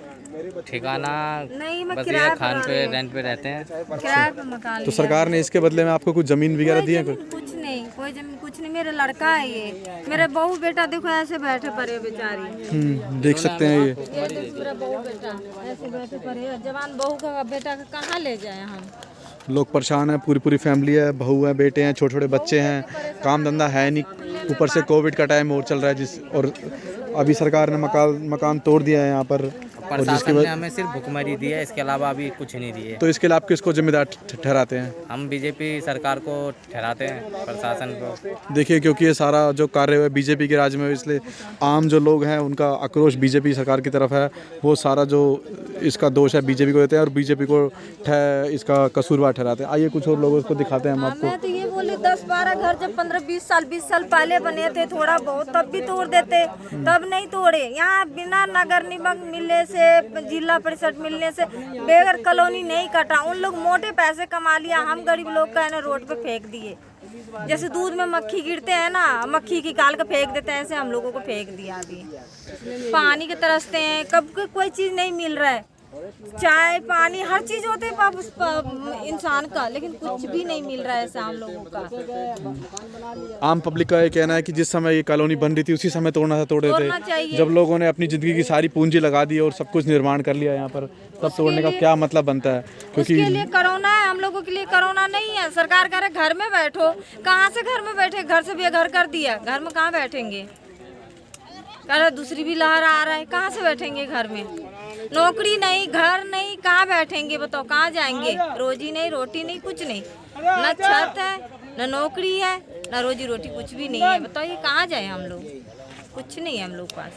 ठिकाना नहीं, मैं बस किराए ये पर खान पे रेंट पे रहते हैं। किराए पे मकान तो सरकार ने इसके बदले में आपको कुछ ज़मीन वगैरह दी है? कुछ नहीं, कोई जमीन कुछ नहीं। मेरा लड़का है ये, मेरे बहू बेटा देखो ऐसे बैठे पड़े बेचारी। देख सकते हैं ये मेरा बहू बेटा ऐसे बैठे पड़े। जवान बहू का बेटा का कहाँ ले जाए हम? लोग परेशान हैं, पूरी फैमिली है, बहू है, बेटे हैं, छोटे छोटे बच्चे हैं, काम धंधा है नहीं, ऊपर से कोविड का टाइम और चल रहा है और अभी सरकार ने मकान तोड़ दिया है यहाँ पर। और जिसके ने हमें सिर्फ भुखमरी दी है, इसके अलावा अभी कुछ नहीं दिए। तो इसके लिए आप किसको जिम्मेदार ठहराते हैं? हम बीजेपी सरकार को ठहराते हैं, प्रशासन को। देखिए क्योंकि ये सारा जो कार्य है बीजेपी के राज में, इसलिए आम जो लोग हैं उनका आक्रोश बीजेपी सरकार की तरफ है। वो सारा जो इसका दोष है बीजेपी को देते हैं और बीजेपी को इसका कसूरवार ठहराते हैं। आइए कुछ और लोगों को दिखाते हैं हम आपको। मैं तो ये बोले 10-12 घर जब 15-20 साल पहले बने थे थोड़ा बहुत, तब भी तोड़ देते, तब नहीं तोड़े। यहाँ बिना नगर निगम मिलने से, जिला परिषद मिलने से बेगर कॉलोनी नहीं कटा। उन लोग मोटे पैसे कमा लिया, हम गरीब लोग का है ना रोड पे फेंक दिए। जैसे दूध में मक्खी गिरते हैं ना, मक्खी की काल का फेंक देते हैं, ऐसे हम लोगों को फेंक दिया। अभी पानी के तरसते हैं, कब कोई चीज़ नहीं मिल रहा है। चाय पानी हर चीज होते है इंसान का, लेकिन कुछ भी नहीं मिल रहा है ऐसा हम लोगों का। आम पब्लिक का ये कहना है कि जिस समय ये कॉलोनी बन रही थी उसी समय तोड़ना था, तोड़े थे। जब लोगों ने अपनी ज़िंदगी की सारी पूंजी लगा दी और सब कुछ निर्माण कर लिया यहाँ पर, तब तोड़ने का क्या मतलब बनता है? क्योंकि उसके लिए कोरोना है, हम लोगों के लिए कोरोना नहीं है। सरकार कह रहे घर में बैठो, कहाँ से घर में बैठे? घर से भी घर कर दिया, घर में कहाँ बैठेंगे? कह रहे दूसरी भी लहर आ रहा है, कहाँ से बैठेंगे घर में? नौकरी नहीं, घर नहीं, कहाँ बैठेंगे बताओ? कहाँ जाएंगे? रोजी नहीं, रोटी नहीं, कुछ नहीं, न छत है, न नौकरी है, न रोजी रोटी, कुछ भी नहीं है। बताइए कहाँ जाए हम लोग? कुछ नहीं है हम लोग पास।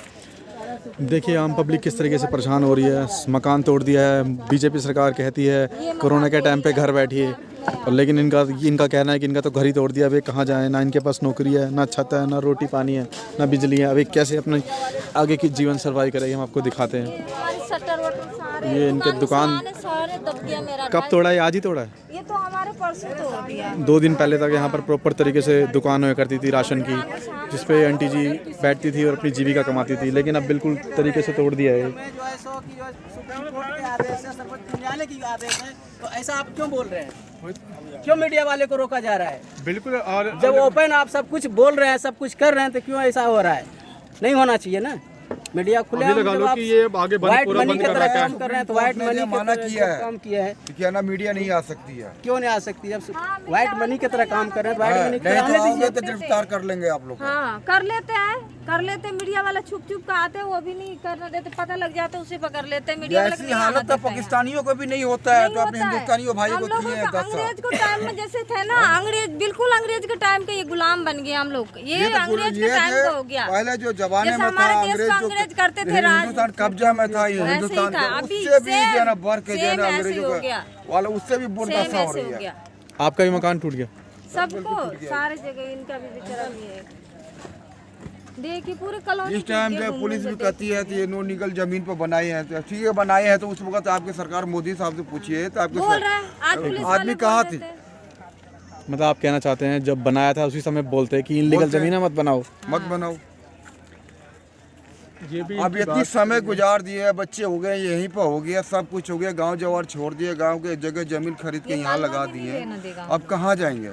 देखिए आम पब्लिक किस तरीके से परेशान हो रही है। मकान तोड़ दिया है, बीजेपी सरकार कहती है कोरोना के टाइम पे घर बैठिए, और लेकिन इनका कहना है कि इनका तो घर ही तोड़ दिया। अभी कहाँ जाए? ना इनके पास नौकरी है, ना छत है, ना रोटी पानी है, ना बिजली है। अभी कैसे अपने आगे की जीवन सर्वाइव करेंगे? हम आपको दिखाते हैं। ये इनके दुकान कब तोड़ा है? आज ही तोड़ा है? ये तो हमारे परसों तोड़ दिया। 2 दिन पहले तक यहाँ पर प्रॉपर तरीके से दुकान हुआ करती थी राशन की, जिसपे आंटी जी बैठती थी और अपनी जीविका कमाती थी, लेकिन अब बिल्कुल तरीके से तोड़ दिया है। तो ऐसा आप क्यों बोल रहे हैं? क्यों मीडिया वाले को रोका जा रहा है? बिल्कुल, और जब ओपन आप सब कुछ बोल रहे हैं, सब कुछ कर रहे हैं, तो क्यों ऐसा हो रहा है? नहीं होना चाहिए ना। मीडिया खुले लगा लो कि ये आगे व्हाइट मनी की तरह काम कर रहे हैं, तो व्हाइट मनी माना किया है, काम किया है कि क्या ना मीडिया नहीं आ सकती है? क्यों नहीं आ सकती? जब व्हाइट मनी की तरह काम कर रहे हैं, व्हाइट मनी तो गिरफ्तार कर लेंगे आप लोग। हाँ कर लेते हैं, कर लेते। मीडिया वाला छुप छुप का आते हैं, वो भी नहीं करने देते, पता लग जाता है उसे पकड़ लेते हैं। मीडिया वाला ऐसी हालत तो पाकिस्तानियों को भी नहीं होता है, तो अपने हिंदुस्तानियों भाई को किए हैं 10 साल। अंग्रेज को टाइम में जैसे थे ना, अंग्रेज बिल्कुल अंग्रेज के टाइम के ये गुलाम बन गए हम लोग। ये अंग्रेज के टाइम का हो गया। पहले जो जमाने में था अंग्रेज करते थे, हिंदुस्तान कब्जा में था, ये हिंदुस्तान उससे भी जो ना बढ़ के जो ना अंग्रेजों का वाला उससे भी बुरदशा हो रही है। आपका भी मकान टूट गया? सबको सारे जगह इनका भी बेचारा भी है। देखिए पूरे कॉलोनी इस टाइम पे पुलिस भी कहती है कि ये नो लीगल जमीन पर बनाए हैं, तो ठीक है बनाए हैं, तो उस वक्त आपकी सरकार मोदी साहब से पूछिए तो आपके आदमी कहाँ थे? मतलब आप कहना चाहते हैं जब बनाया था उसी समय बोलते हैं कि इनलीगल जमीन है, मत बनाओ। ये भी अब इतनी समय गुजार दिए, बच्चे हो गए, यहीं पर हो गया, सब कुछ हो गया, गांव जवार छोड़ दिए, गांव के जगह जमीन खरीद के यहाँ लगा दिए, अब कहाँ जाएंगे?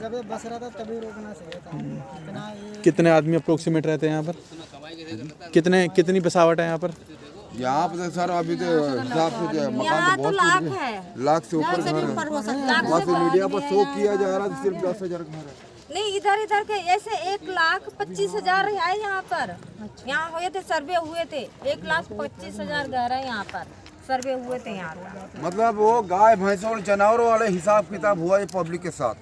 कितने आदमी अप्रोक्सीमेट रहते हैं यहाँ पर? कितनी बसावट है यहाँ पर? यहाँ पर सर अभी तो हिसाब से मकान तो बहुत लाख से ऊपर घर है। मीडिया पर शो किया जा रहा है सिर्फ 10,000 घर है। नहीं, इधर के ऐसे 1,25,000 है यहाँ पर। यहाँ हुए थे, सर्वे हुए थे, 1,25,000 घर है यहाँ पर, सर्वे हुए थे यहाँ पर। मतलब वो गाय भैंसों और जानवरों वाले हिसाब किताब हुआ है पब्लिक के साथ।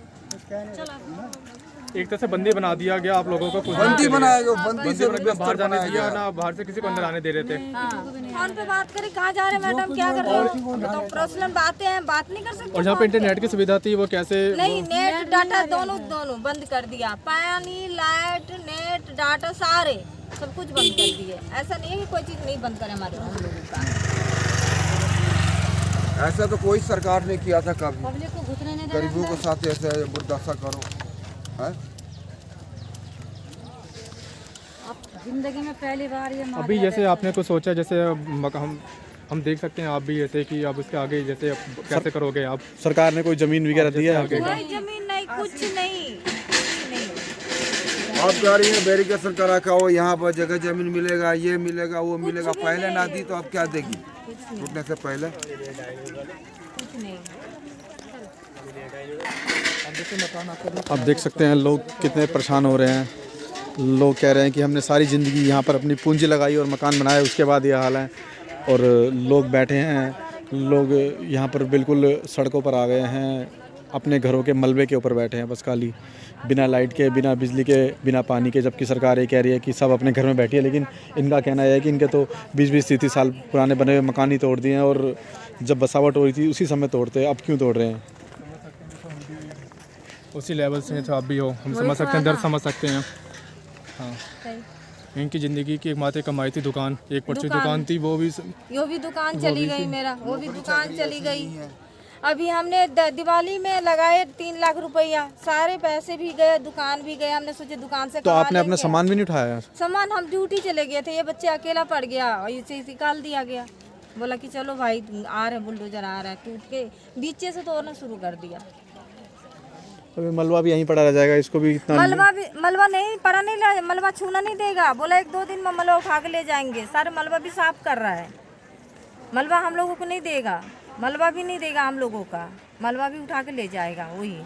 एक तरह से बंदी बना दिया गया आप लोगों को। बंदी बनाया गया, बंदी से बाहर जाने दिया ना, बाहर से किसी को अंदर आने दे रहे थे। फोन पे बात करें, कहाँ जा रहे मैडम, क्या कर रहे हो? तो पर्सनल बातें हैं, बात नहीं कर सकते। और जहाँ पे इंटरनेट की सुविधा थी वो कैसे? नहीं, नेट डाटा दोनों बंद कर दिया। पानी, लाइट, नेट, डाटा सारे सब कुछ बंद कर दिए। ऐसा नहीं है कि कोई चीज़ नहीं बंद करे हमारे हम लोगों का। ऐसा तो कोई सरकार ने किया था कभी। गरीबों के साथ ऐसे बुरदशा करो है? जिंदगी में पहली बार ये अभी जैसे आपने कुछ सोचा, जैसे हम देख सकते हैं आप भी जैसे कि आप उसके आगे जैसे कैसे करोगे आप? सरकार ने कोई जमीन वगैरह दी है आगे? कोई जमीन नहीं, कुछ नहीं। आप कह रही हैं बैरिकेड करा का हो, यहाँ पर जगह जमीन मिलेगा, ये मिलेगा, वो मिलेगा। पहले ना दी तो अब क्या देगी टूटने से पहले? आप देख सकते हैं लोग कितने परेशान हो रहे हैं। लोग कह रहे हैं कि हमने सारी ज़िंदगी यहाँ पर अपनी पूंजी लगाई और मकान बनाया, उसके बाद ये हाल है। और लोग बैठे हैं, लोग यहाँ पर बिल्कुल सड़कों पर आ गए हैं, अपने घरों के मलबे के ऊपर बैठे हैं बस खाली, बिना लाइट के, बिना बिजली के, बिना पानी के। जबकि सरकार ये कह रही है कि सब अपने घर में बैठिए, लेकिन इनका कहना है कि इनके तो 20-20, 30 साल पुराने बने हुए मकान ही तोड़ दिए हैं, और जब बसावट हो रही थी उसी समय तोड़ते, अब क्यों तोड़ रहे हैं? उसी लेवल से तो आप भी हो, हम समझ सकते हैं, दर्द समझ सकते हैं। हाँ, इनकी ज़िंदगी की एकमात्र कमाई थी दुकान, एक पर्ची दुकान थी, वो भी दुकान चली गई। मेरा वो भी दुकान चली गई। अभी हमने दिवाली में लगाए 3 लाख रुपया, सारे पैसे भी गए, दुकान भी गए। हमने सोचे दुकान से तो आपने अपना सामान भी नहीं उठाया? सामान हम ड्यूटी चले गए थे, ये बच्चे अकेला पड़ गया और इसे निकाल दिया गया। बोला कि चलो भाई आ रहे बुलडोजर आ रहा है, टूट के बीचे से तोड़ना शुरू कर दिया। अभी मलबा भी यहीं पड़ा रह जाएगा, इसको भी इतना मलबा नहीं पड़ा, नहीं मलबा छूना नहीं देगा। बोला 1-2 दिन में मलबा उठा के ले जाएंगे। सारे मलबा भी साफ कर रहा है, मलबा हम लोगों को नहीं देगा, मलबा भी नहीं देगा हम लोगों का, मलबा भी उठा के ले जाएगा। वही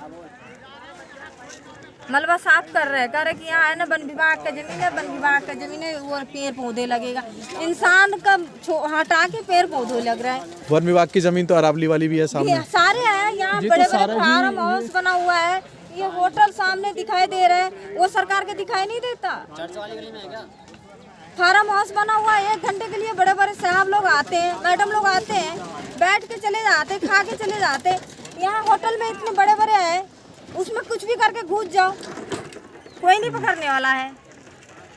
मलबा साफ कर रहे हैं, कह रहे कि यहाँ है ना वन विभाग का जमीन है, वन विभाग का जमीन है, वो पेड़ पौधे लगेगा। इंसान का हटा के पेड़ पौधे लग रहे हैं। वन विभाग की जमीन तो अरावली वाली भी है सामने, सारे हैं यहाँ, बड़े बड़े फार्म हाउस बना हुआ है, ये होटल सामने दिखाई दे रहे हैं, वो सरकार के दिखाई नहीं देता। फार्म हाउस बना हुआ है, 1 घंटे के लिए बड़े बड़े साहब लोग आते हैं, मैडम लोग आते हैं, बैठ के चले जाते, खा के चले जाते। यहाँ होटल में इतने बड़े बड़े हैं, उसमें कुछ भी करके घुस जाओ, कोई नहीं पकड़ने वाला है।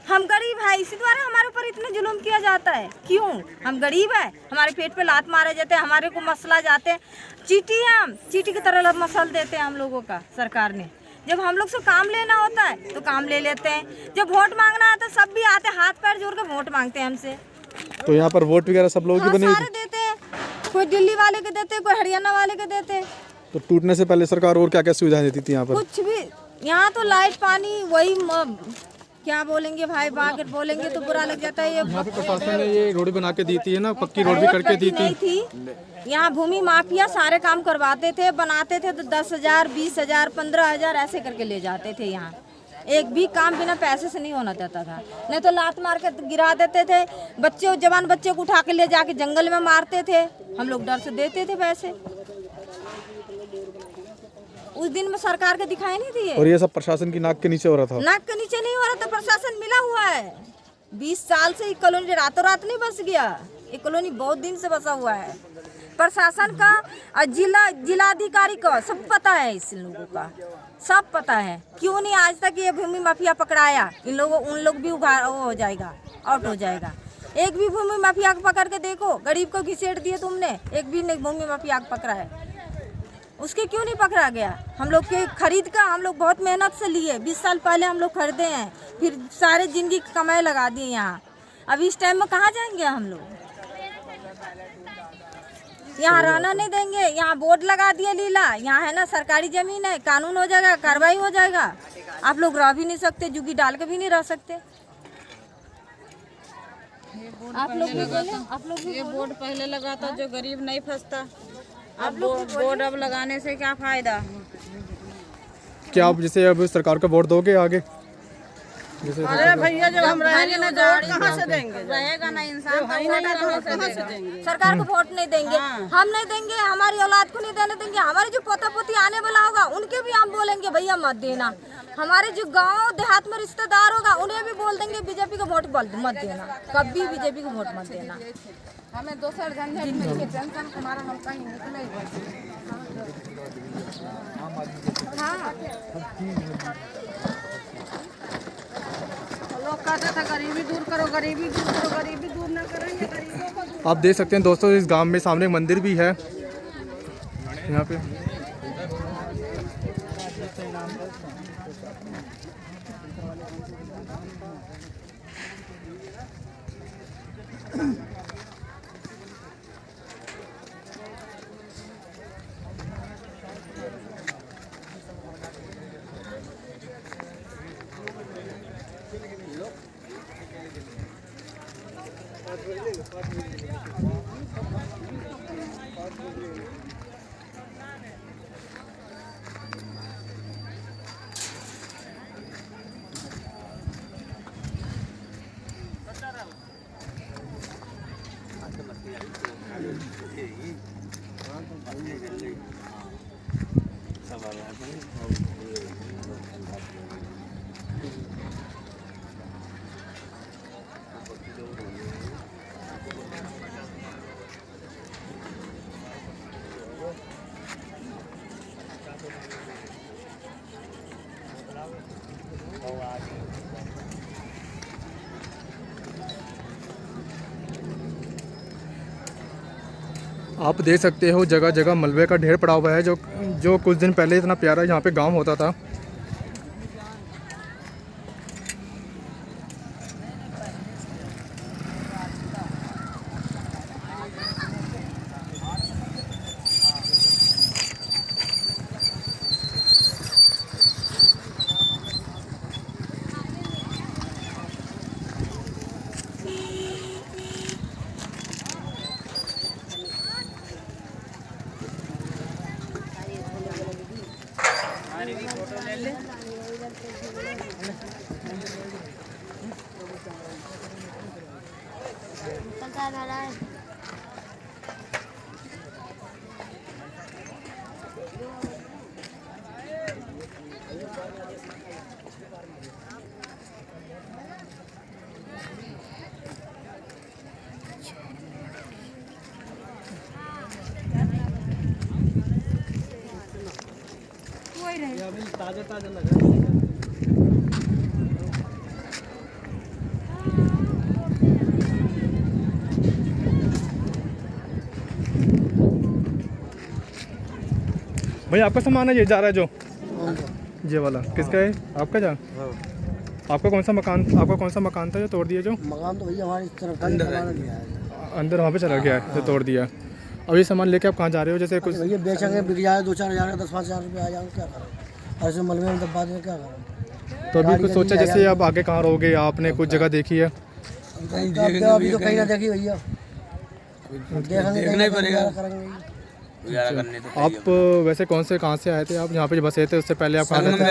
हम गरीब है, इसी द्वारा हमारे ऊपर इतने जुल्म किया जाता है। क्यों? हम गरीब है, हमारे पेट पे लात मारे जाते हैं, हमारे को मसला जाते हैं, चीटी है, हम चीटी की तरह मसल देते हैं हम लोगों का सरकार ने। जब हम लोग से काम लेना होता है तो काम ले लेते हैं, जब वोट मांगना आता है सब भी आते, हाथ पैर जोड़ के वोट मांगते हैं हमसे। तो यहाँ पर वोट वगैरह सब लोगों की बनी सारे देते हैं, कोई दिल्ली वाले के देते, कोई हरियाणा वाले के देते। तो टूटने से पहले सरकार और क्या क्या सुविधाएं देती थी यहाँ पर? कुछ भी, यहाँ तो लाइट पानी वही क्या बोलेंगे भाई, बागट बोलेंगे तो बुरा लग जाता है। यहाँ पे प्रशासन ने ये रोड बना के दी थी ना, पक्की रोड भी करके दी थी। यहाँ भूमि माफिया सारे काम करवाते थे, बनाते थे तो 10,000, 20,000, 15,000 ऐसे करके ले जाते थे। यहाँ एक भी काम बिना पैसे से नहीं होना देता था, नहीं तो लात मार के गिरा देते थे। बच्चे, जवान बच्चे को उठा के ले जाके जंगल में मारते थे, हम लोग डर से देते थे पैसे। उस दिन में सरकार के दिखाई नहीं दिए। और ये सब प्रशासन की नाक के नीचे हो रहा था? नाक के नीचे नहीं हो रहा था, प्रशासन मिला हुआ है। 20 साल से ये कॉलोनी रातों रात नहीं बस गया, ये कॉलोनी बहुत दिन से बसा हुआ है। प्रशासन का और जिलाधिकारी का सब पता है, इस लोगों का सब पता है। क्यों नहीं आज तक ये भूमि माफिया पकड़ाया? इन लोगों, उन लोग भी हो जाएगा, आउट हो जाएगा। एक भी भूमि माफिया को पकड़ के देखो, गरीब को घिसेट दिए तुमने, एक भी नहीं भूमि माफिया को पकड़ा है। उसके क्यों नहीं पकड़ा गया? हम लोग के खरीद का हम लोग बहुत मेहनत से लिए, 20 साल पहले हम लोग खरीदे हैं, फिर सारे जिंदगी की कमाई लगा दी यहाँ। अब इस टाइम में कहाँ जाएंगे हम लोग? यहाँ रहना नहीं देंगे, यहाँ बोर्ड लगा दिए लीला, यहाँ है ना सरकारी जमीन है, कानून हो जाएगा, कार्रवाई हो जाएगा। आप लोग रह भी नहीं सकते, जुगी डाल के भी नहीं रह सकते। आप लोग भी बोले, आप लोग ये बोर्ड पहले लगा था जो गरीब नहीं फंसता, अब बोर्ड अब लगाने से क्या फायदा? क्या आप जैसे अब सरकार का वोट दोगे आगे? अरे भैया जब हम रहेंगे ना वोट कहाँ से देंगे? रहेगा ना इंसान का वोट कहाँ से देंगे? सरकार को वोट नहीं देंगे, हम नहीं देंगे, हमारी औलाद को नहीं देने देंगे। हमारे जो पोता पोती आने वाला होगा उनके भी हम बोलेंगे भैया मत देना। हमारे जो गांव देहात में रिश्तेदार होगा उन्हें भी बोल देंगे बीजेपी को वोट मत देना, कभी बीजेपी को वोट मत देना। हमें दोसर झंझट में के टेंशन हमारा हम कहीं निकले। लोग कहते थे गरीबी दूर करो, गरीबी दूर करो, गरीबी दूर न करेंगे गरीबों को। आप देख सकते हैं दोस्तों, इस गांव में सामने मंदिर भी है यहाँ पे। आप देख सकते हो जगह जगह मलबे का ढेर पड़ा हुआ है, जो कुछ दिन पहले इतना प्यारा यहाँ पे गांव होता था। ताजा ताजा लगा। भाई आपका सामान है ये जा रहा है जो ये वाला किसका है? आपका जा आपका कौन सा मकान था जो तोड़ दिया? जो मकान तो भैया हमारी तरफ अंदर वहाँ पे चला गया है जो तोड़ दिया। अब ये सामान लेके आप कहाँ जा रहे हो? जैसे कुछ भैया बेचेंगे, बिक जाए 2-4 हज़ार 10-5 हज़ार रुपये आ जाए, क्या करें? ऐसे मलबे में दबा दें, क्या करें? तो अभी कुछ सोचा जैसे अब आगे कहाँ रहोगे? आपने कुछ जगह देखी है? अभी तो कहीं ना देखी भैया, देखना ही पड़ेगा। आप वैसे कहाँ से आए थे? आप यहाँ पे बसे थे, उससे पहले आप कहाँ रहते थे?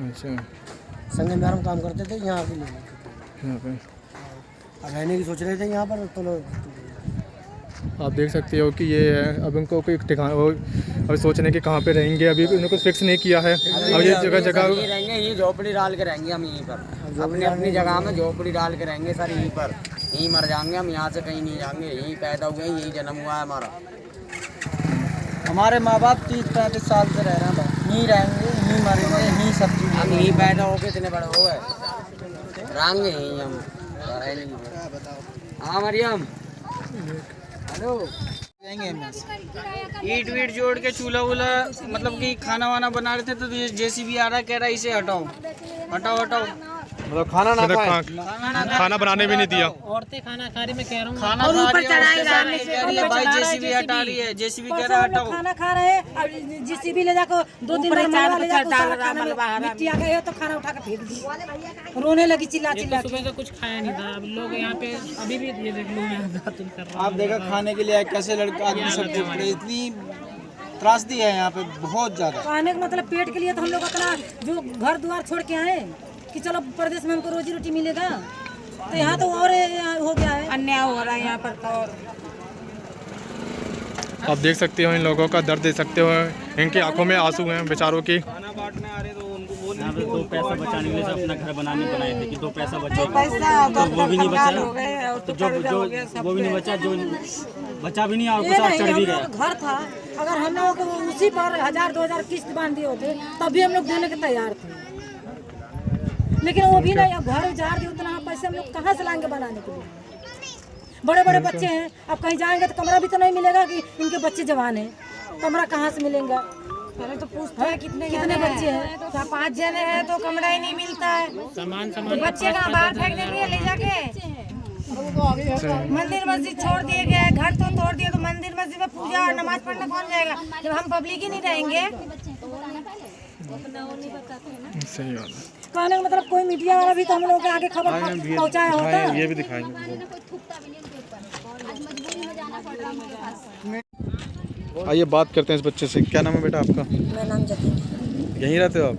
अच्छा, संगम में हम काम करते थे यहाँ पे। यहाँ पे रहने की सोच रहे थे यहाँ पर। तो आप देख सकते हो कि ये है। अब इनको कोई ठिकाना अभी सोचने के कहाँ पे रहेंगे, अभी इनको फिक्स नहीं किया है। अब ये जगह रहेंगे, यहीं झोपड़ी डाल के रहेंगे हम, यहीं पर अपनी जगह में झोपड़ी डाल के रहेंगे सर, यहीं पर यहीं मर जाएंगे हम, यहाँ से कहीं नहीं जाएंगे। यहीं पैदा हुए, यहीं जन्म हुआ है हमारा। हमारे माँ बाप 30-35 साल से रह रहे हैं, यहीं रहेंगे, यहीं मरेंगे, यहीं सब चीज़। हम यहीं पैदा होके इतने बड़े हो गए, रहेंगे यहीं हम। हाँ मरियम, हेलो। ईट वीट जोड़ के चूल्हा वूल्हा मतलब कि खाना वाना बना रहे थे, तो ये जेसीबी आ रहा है, कह रहा है इसे हटाओ हटाओ हटाओ। मतलब खाना बनाने भी नहीं दिया। औरतें खाना खा रही, मैं कह रहा हूँ खाना खा रही है भाई, जेसीबी हटा रही है, जेसीबी कह रहा है हटाओ। खाना खा रहे हैं, अब जेसीबी ले जाकर 2 दिन मिट्टी आ गई है तो खाना उठा कर फेंक दी, रोने लगी चिल्ला चिल्ला। सुबह का कुछ खाया नहीं था, अब लोग यहाँ पे अभी भी ये देख लो। आप देखा खाने के लिए कैसे लड़का आदमी सब इतनी त्रासदी है यहाँ पे बहुत ज़्यादा। खाने का मतलब पेट के लिए तो हम लोग अपना जो घर द्वार छोड़ के आए कि चलो प्रदेश में हमको रोजी रोटी मिलेगा, तो यहाँ तो और हो गया है, अन्याय हो रहा है यहाँ पर। तो आप देख सकते हो इन लोगों का दर्द, देख सकते हो इनकी आंखों में आंसू हैं बेचारों की। यहाँ पे 2 पैसा बचाने के लिए अपना घर बनाए थे कि 2 पैसा बचेगा, तो वो भी नहीं बचा, तो जो वो भी नहीं बचा, जो बचा भी नहीं और कुछ और चढ़ भी गया। घर था, अगर हम लोग उसी पर 1000-2000 किस्त बांध दिए होते तब भी हम लोग देने के तैयार थे, लेकिन वो भी नहीं। अब घर उजाड़ दिए, उतना पैसे हम लोग कहाँ से लाएंगे बनाने के लिए? बड़े बड़े बच्चे हैं, अब कहीं जाएंगे तो कमरा भी तो नहीं मिलेगा कि इनके बच्चे जवान हैं, कमरा कहाँ से मिलेगा? पहले तो पूछते हैं कितने बच्चे हैं, 5 जने हैं तो कमरा ही नहीं मिलता है। तो बच्चे कहाँ बाहर फेंक देंगे ले जाके? मंदिर मस्जिद छोड़ दिए गए, घर तो तोड़ दिए, तो मंदिर मस्जिद में पूजा और नमाज पढ़ने कौन जाएगा जब हम पब्लिक ही नहीं रहेंगे? सही बात है। कहने का मतलब कोई मीडिया वाला भी तो हम लोगों के आगे खबर पहुंचाया होता। ये भी दिखाएंगे। आइए बात करते हैं इस बच्चे से। क्या नाम है बेटा आपका? मेरा नाम जतिन। यहीं रहते हो आप?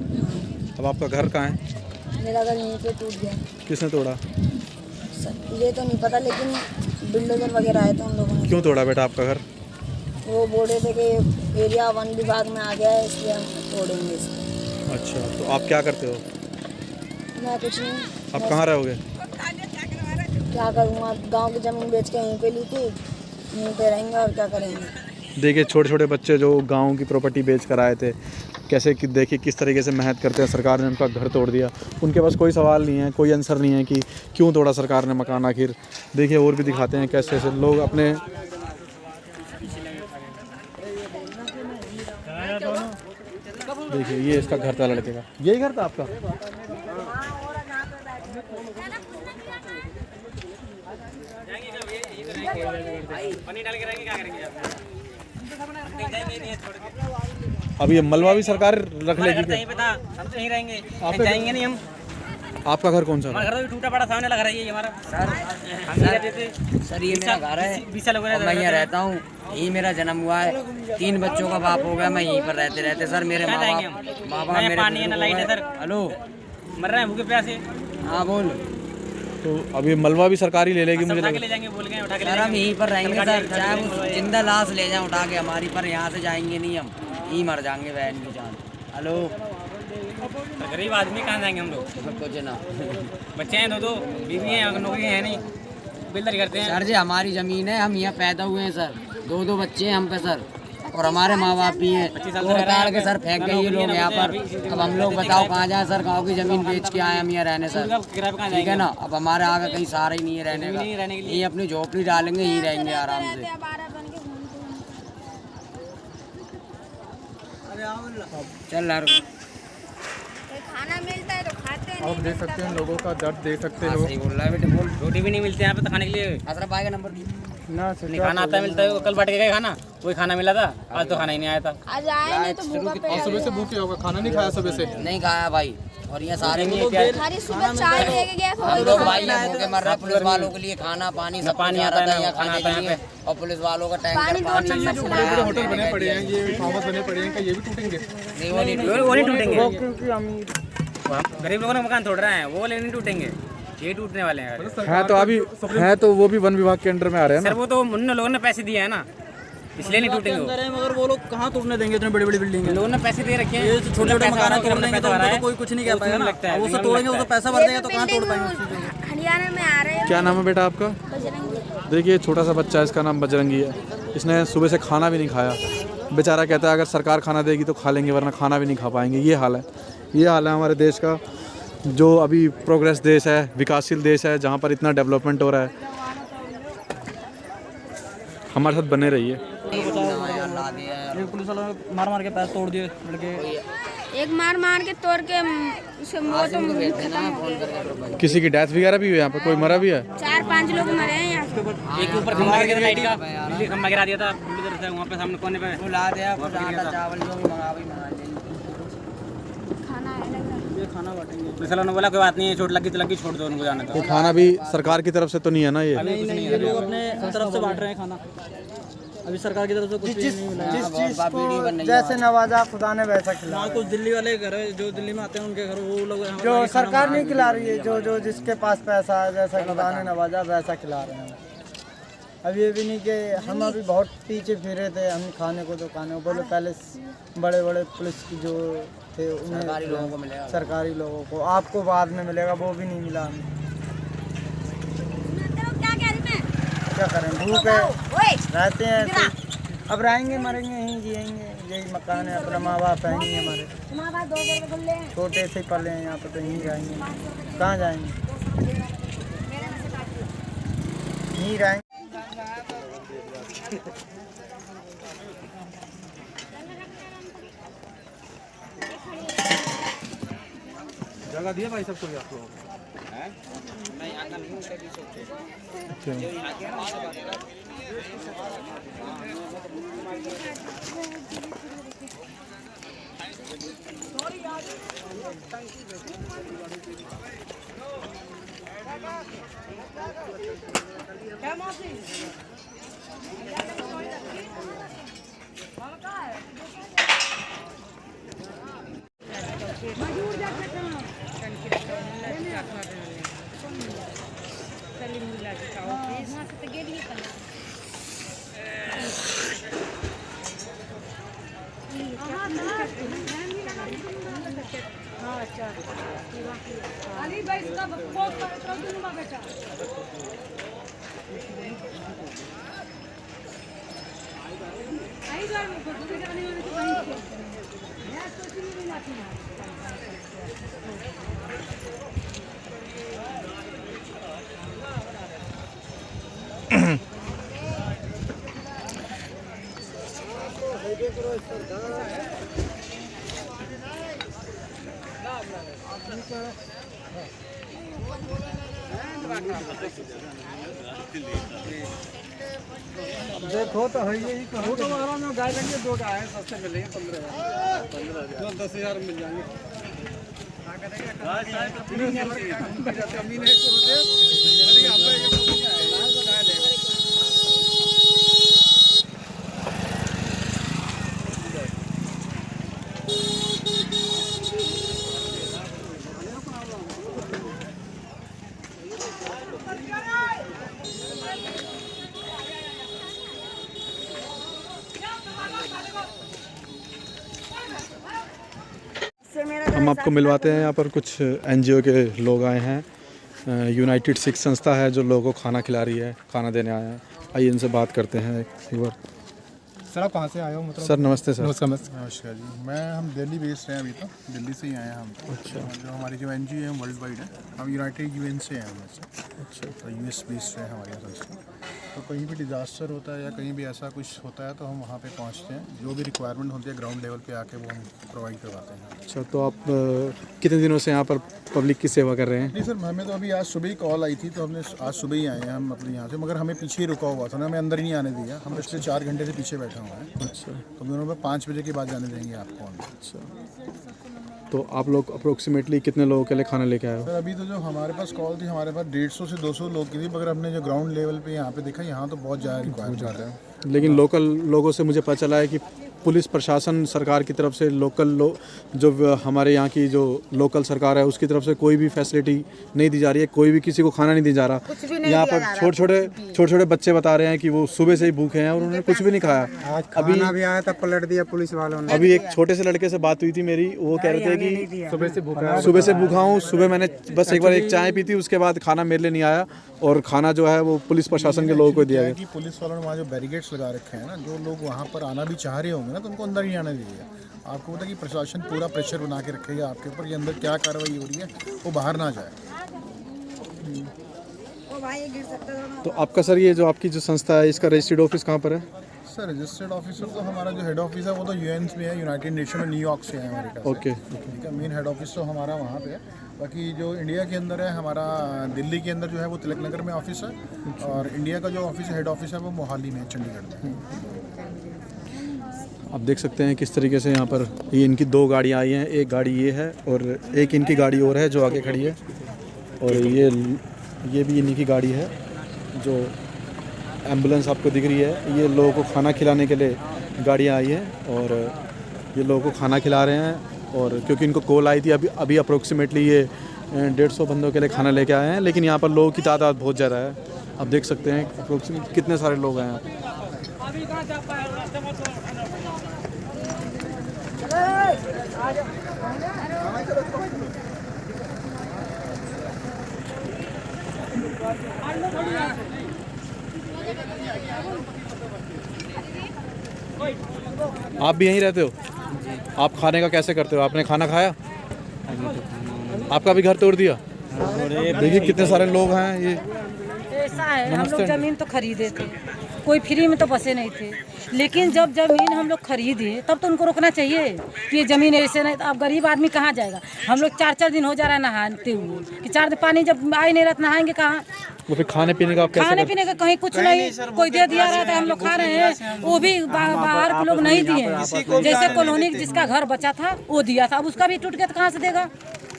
अब आपका घर कहाँ है? मेरा घर यहीं पे टूट गया। किसने तोड़ा? ये तो नहीं पता, लेकिन बिल्डोजर वगैरह आए थे उन लोगों ने। क्यों तोड़ा बेटा आपका घर? वो बोल रहे थे कि एरिया 1 विभाग में आ गया है, इसलिए हम तोड़ेंगे इसको। अच्छा, तो आप क्या करते हो? मैं कुछ नहीं। आप कहाँ रहोगे? क्या करूँगा, गांव की ज़मीन बेच के यहीं पे ली थी, यहीं पे रहेंगे और क्या करेंगे। देखिए छोटे छोटे बच्चे जो गांव की प्रॉपर्टी बेच कर आए थे, कैसे कि देखिए किस तरीके से मेहनत करते हैं, सरकार ने उनका घर तोड़ दिया। उनके पास कोई सवाल नहीं है, कोई आंसर नहीं है कि क्यों तोड़ा सरकार ने मकान आखिर। देखिए और भी दिखाते हैं कैसे कैसे लोग अपने देखिए ये इसका घर था लड़के का। यही घर था आपका? अब ये मलबा भी सरकार रख लेगी क्या? नहीं पता, हम तो यहीं रहेंगे, जाएंगे नहीं हम। आपका घर कौन सा? हमारा घर तो टूटा पड़ा सामने लग रहा है ये हमारा। सर ये मेरा घर है, मैं यहाँ रहता हूँ, यहीं मेरा जन्म हुआ है, 3 बच्चों का बाप हो गया, मैं यहीं पर रहते रहते सर मेरे माँ बाप मेरे। पानी है ना लाइट है सर। हेलो, मर रहे हैं भूखे प्यासे। हाँ बोल। तो अभी मलबा भी सरकारी ले लेगी मुझे उठा के लग ले जाएंगे, बोल गए उठा के ले सर हम जाएंगे। यहीं पर रहेंगे कल सर, चाहे वो जिंदा लाश ले जाएं उठा के हमारी, पर यहाँ से जाएंगे नहीं हम, यहीं मर जाएंगे बहन की जान। हेलो तो गरीब आदमी कहाँ जाएंगे हम लोग? कुछ ना बच्चे हैं दो बीवी हैं, नौकरी है नहीं, बिल्डर करते हैं। सर जी हमारी ज़मीन है, हम यहाँ पैदा हुए हैं सर, दो बच्चे हैं हम पे सर, और हमारे माँ बाप भी हैं, तोड़ ताड़ के सर फेंक गए ये लोग यहाँ पर। अब हम लोग बताओ कहाँ जाए सर, गाँव की ज़मीन बेच के आए हम यहाँ रहने सर, ठीक है ना। अब हमारे आगे कहीं सहारा ही नहीं है रहने का, यहीं अपनी झोपड़ी डालेंगे, यहीं रहेंगे आराम से। चल रहा खाना मिलता है तो खाते हैं। आप देख सकते हैं लोगों का दर्द, देख सकते हो। सही बोल रहा है बेटे, बोल। रोटी भी नहीं मिलती यहाँ पे तो खाने के लिए। असरा भाई का नंबर ना नहीं खाना आता मिलता है, कल बांट के गए खाना, कोई खाना मिला था, आज तो खाना ही नहीं आया था। आज आए नहीं तो भूखा पे सुबह से भूखे होगा, खाना नहीं खाया सुबह से? नहीं खाया भाई, और ये सारे खाली सुबह चाय लेके गया हम लोग भाई यहाँ भूखे मर रहे हैं, पुलिस वालों के लिए खाना पानी सब पानी आता है यहाँ खाने के लिए, और पुलिस वालों का टैंकर पानी जो बड़े बड़े होटल बने पड़े हैं, ये फार्म हाउस बने पड़े हैं, क्या ये भी टूटेंगे? नहीं वो नहीं टूटेंगे। गरीब लोगों ने मकान तोड़ रहे हैं, वो वाले नहीं टूटेंगे, ये टूटने वाले हैं। तो अभी है तो वो भी वन विभाग के अंडर में आ रहे हैं सर, ना। वो तो उन लोगों ने पैसे दिए हैं ना, इसलिए नहीं टूटेंगे वो। मगर वो लोग कहाँ तोड़ने देंगे इतनी बड़ी बड़ी बिल्डिंग? लोगों ने पैसे दे रखे हैं, ये छोटे छोटे मकान तोड़ देंगे तो उनको तो कोई कुछ नहीं कह पाएगा ना। अब वो सब तोड़ेंगे, वो तो पैसा भर देगा तो कहाँ तोड़ पाएंगे? हरियाणा में आ रहे हैं। क्या नाम है बेटा आपका? देखिए छोटा सा बच्चा है, इसका नाम बजरंगी है। इसने सुबह से खाना भी नहीं खाया, बेचारा कहता है अगर सरकार खाना देगी तो खा लेंगे, वरना खाना भी नहीं खा पाएंगे। ये हाल है हमारे देश का, जो अभी प्रोग्रेस देश है, विकासशील देश है, जहाँ पर इतना डेवलपमेंट हो रहा है। हमारे साथ बने रहिए। एक पुलिस वालों ने मार मार के पैर तोड़ दिए लड़के, एक मार के तोड़ के उसे मौत खत्म हो गई। किसी की डेथ वगैरह भी हुई यहाँ पर? कोई मरा भी है? 4-5 लोग मरे हैं यहाँ। एक ऊपर खंभा गिरा लाइट का, बिजली खंभा गिरा दिया था उधर से, वहाँ पे सामने कोने पे बुला दिया, आटा चावल जो भी मंगा पुलिस वालों ने बोला कोई बात नहीं है, चोट लगी छोड़ दो उनको जाने दो। तो खाना भी सरकार की तरफ से तो नहीं है ना ये? नहीं ये लोग अपने तरफ से बांट रहे हैं खाना, अभी सरकार की तरफ से कुछ भी नहीं मिला। जिस चीज को जैसे नवाजा खुदा ने वैसा खिला। हाँ, कुछ दिल्ली वाले घर है जो दिल्ली में आते हैं, उनके घर वो लोग जो सरकार नहीं खिला रही है, जो जिसके पास पैसा है, जैसा खुदा ने नवाजा वैसा खिला रहे हैं। अब ये भी नहीं कि हम अभी बहुत पीछे फिरे थे, हम खाने को दुकानें बोले पहले बड़े बड़े पुलिस की जो थे उन्हें सरकारी लोगों को मिलेगा, सरकारी लोगों को, आपको बाद में मिलेगा, वो भी नहीं मिला हमें। क्या करें, भूखे रहते हैं तो अब रहेंगे मरेंगे यहीं जिएंगे, यही मकान है, अपना माँ बाप हैं ही हमारे, छोटे से पले हैं यहाँ पे, तो यहीं रहेंगे, कहाँ जाएंगे, यहीं रहेंगे। जगह दिए भाई सबको भी आप लोगों को? देखो तो है यही कहो तो आराम में गाय लेंगे, 2 गाय सस्ते मिलेंगे 15,000 10,000 मिल जाएंगे। हम आपको मिलवाते हैं। यहाँ पर कुछ NGO के लोग आए हैं, यूनाइटेड सिख संस्था है जो लोगों को खाना खिला रही है, खाना देने आए हैं। आइए इनसे बात करते हैं एक बार। सर आप कहाँ से आए हो? मतलब सर नमस्ते सर। नमस्कार जी, हम दिल्ली बेस्ड हैं, अभी तो दिल्ली से ही आए हैं हम। अच्छा। जो हमारी जो NGO है वर्ल्ड वाइड है, हम यूनाइटेड UN से हैं हम। अच्छा। तो US बेस्ड है हमारी संस्था। तो कहीं भी डिज़ास्टर होता है या कहीं भी ऐसा कुछ होता है तो हम वहाँ पे पहुँचते हैं, जो भी रिक्वायरमेंट होती है ग्राउंड लेवल पे आके वो हम प्रोवाइड करवाते हैं। अच्छा, तो आप कितने दिनों से यहाँ पर पब्लिक की सेवा कर रहे हैं? नहीं सर, हमें तो अभी आज सुबह ही कॉल आई थी, तो हमने आज सुबह ही आए हैं हम मतलब यहाँ से, मगर हमें पीछे ही रुका हुआ था ना, हमें अंदर ही नहीं आने दिया। हम पिछले 4 घंटे से पीछे बैठे हुए हैं। अच्छा। तो उन्होंने 5 बजे के बाद जाने देंगे आपको। अच्छा, तो आप लोग अप्रोक्सीमेटली कितने लोगों के लिए खाना लेके आए हो? सर अभी तो जो हमारे पास कॉल थी, हमारे पास 150 से 200 लोग की थी, मगर हमने जो ग्राउंड लेवल पे यहाँ पे देखा, यहाँ तो बहुत ज़्यादा रिक्वायरमेंट है। लेकिन लोकल लोगों से मुझे पता चला है कि पुलिस प्रशासन सरकार की तरफ से जो हमारे यहाँ की जो लोकल सरकार है उसकी तरफ से कोई भी फैसिलिटी नहीं दी जा रही है, कोई भी किसी को खाना नहीं दी जा रहा। यहाँ पर छोटे छोटे बच्चे बता रहे हैं कि वो सुबह से ही भूखे हैं और उन्होंने कुछ भी नहीं खाया। आज खाना भी आया था, पलट दिया पुलिस वालों ने। अभी एक छोटे से लड़के से बात हुई थी मेरी, वो कह रहे थे कि सुबह से भूखा हूँ, सुबह मैंने बस एक बार एक चाय पी थी, उसके बाद खाना मेरे लिए नहीं आया और खाना जो है वो पुलिस प्रशासन के लोगों को दिया गया। पुलिस वालों ने वहाँ जो बैरिकेड्स लगा रखे हैं ना, जो लोग वहाँ पर आना भी चाह रहे होंगे ना, तो उनको अंदर ही आने दीजिए। आपको पता है कि प्रशासन पूरा प्रेशर बना के रखेगा आपके ऊपर कि अंदर क्या कार्रवाई हो रही है वो बाहर ना जाए। तो आपका सर ये जो आपकी जो संस्था है इसका रजिस्टर्ड ऑफिस कहाँ पर है? सर रजिस्टर्ड ऑफिसर तो हमारा जो हेड ऑफिस है वो तो UN में है, यूनाइटेड नेशन में न्यूयॉर्क से है अमेरिका से। ओके। ठीक है, मेन हेड ऑफिस तो हमारा वहाँ पे है। बाकी जो इंडिया के अंदर है, हमारा दिल्ली के अंदर जो है वो तिलक नगर में ऑफिस है, और इंडिया का जो ऑफिस हेड ऑफिस है वो मोहाली में, चंडीगढ़ में। आप देख सकते हैं किस तरीके से यहाँ पर ये इनकी 2 गाड़ियाँ आई हैं। एक गाड़ी ये है और एक इनकी गाड़ी और है जो आगे खड़ी है, और ये भी इन्हीं की गाड़ी है जो एम्बुलेंस आपको दिख रही है। ये लोगों को खाना खिलाने के लिए गाड़ियाँ आई हैं और ये लोगों को खाना खिला रहे हैं। और क्योंकि इनको कॉल आई थी, अभी अप्रोक्सीमेटली ये 150 बंदों के लिए खाना लेके आए हैं, लेकिन यहाँ पर लोगों की तादाद बहुत ज़्यादा है। आप देख सकते हैं अप्रोक्सीमेटली कितने सारे लोग हैं यहाँ। आप भी यहीं रहते हो? आप खाने का कैसे करते हो? आपने खाना खाया? आपका भी घर तोड़ दिया? देखिए कितने सारे लोग हैं। ये ऐसा है, हम लोग जमीन तो खरीदे थे, कोई फ्री में तो बसे नहीं थे, लेकिन जब जमीन हम लोग खरीदे तब तो उनको रोकना चाहिए कि ये ज़मीन ऐसे नहीं। तो अब गरीब आदमी कहाँ जाएगा? हम लोग 4-4 दिन हो जा रहा है नहाते हुए कि 4 दिन पानी जब आ ही नहीं रहा, नहाएंगे कहाँ? वो फिर खाने पीने का खाने पीने का कहीं कुछ नहीं, कोई दे दिया रहा था, हम लोग खा रहे हैं, वो भी बाहर के लोग नहीं दिए। जैसे कॉलोनी जिसका घर बचा था वो दिया था, अब उसका भी टूट गया तो कहाँ से देगा?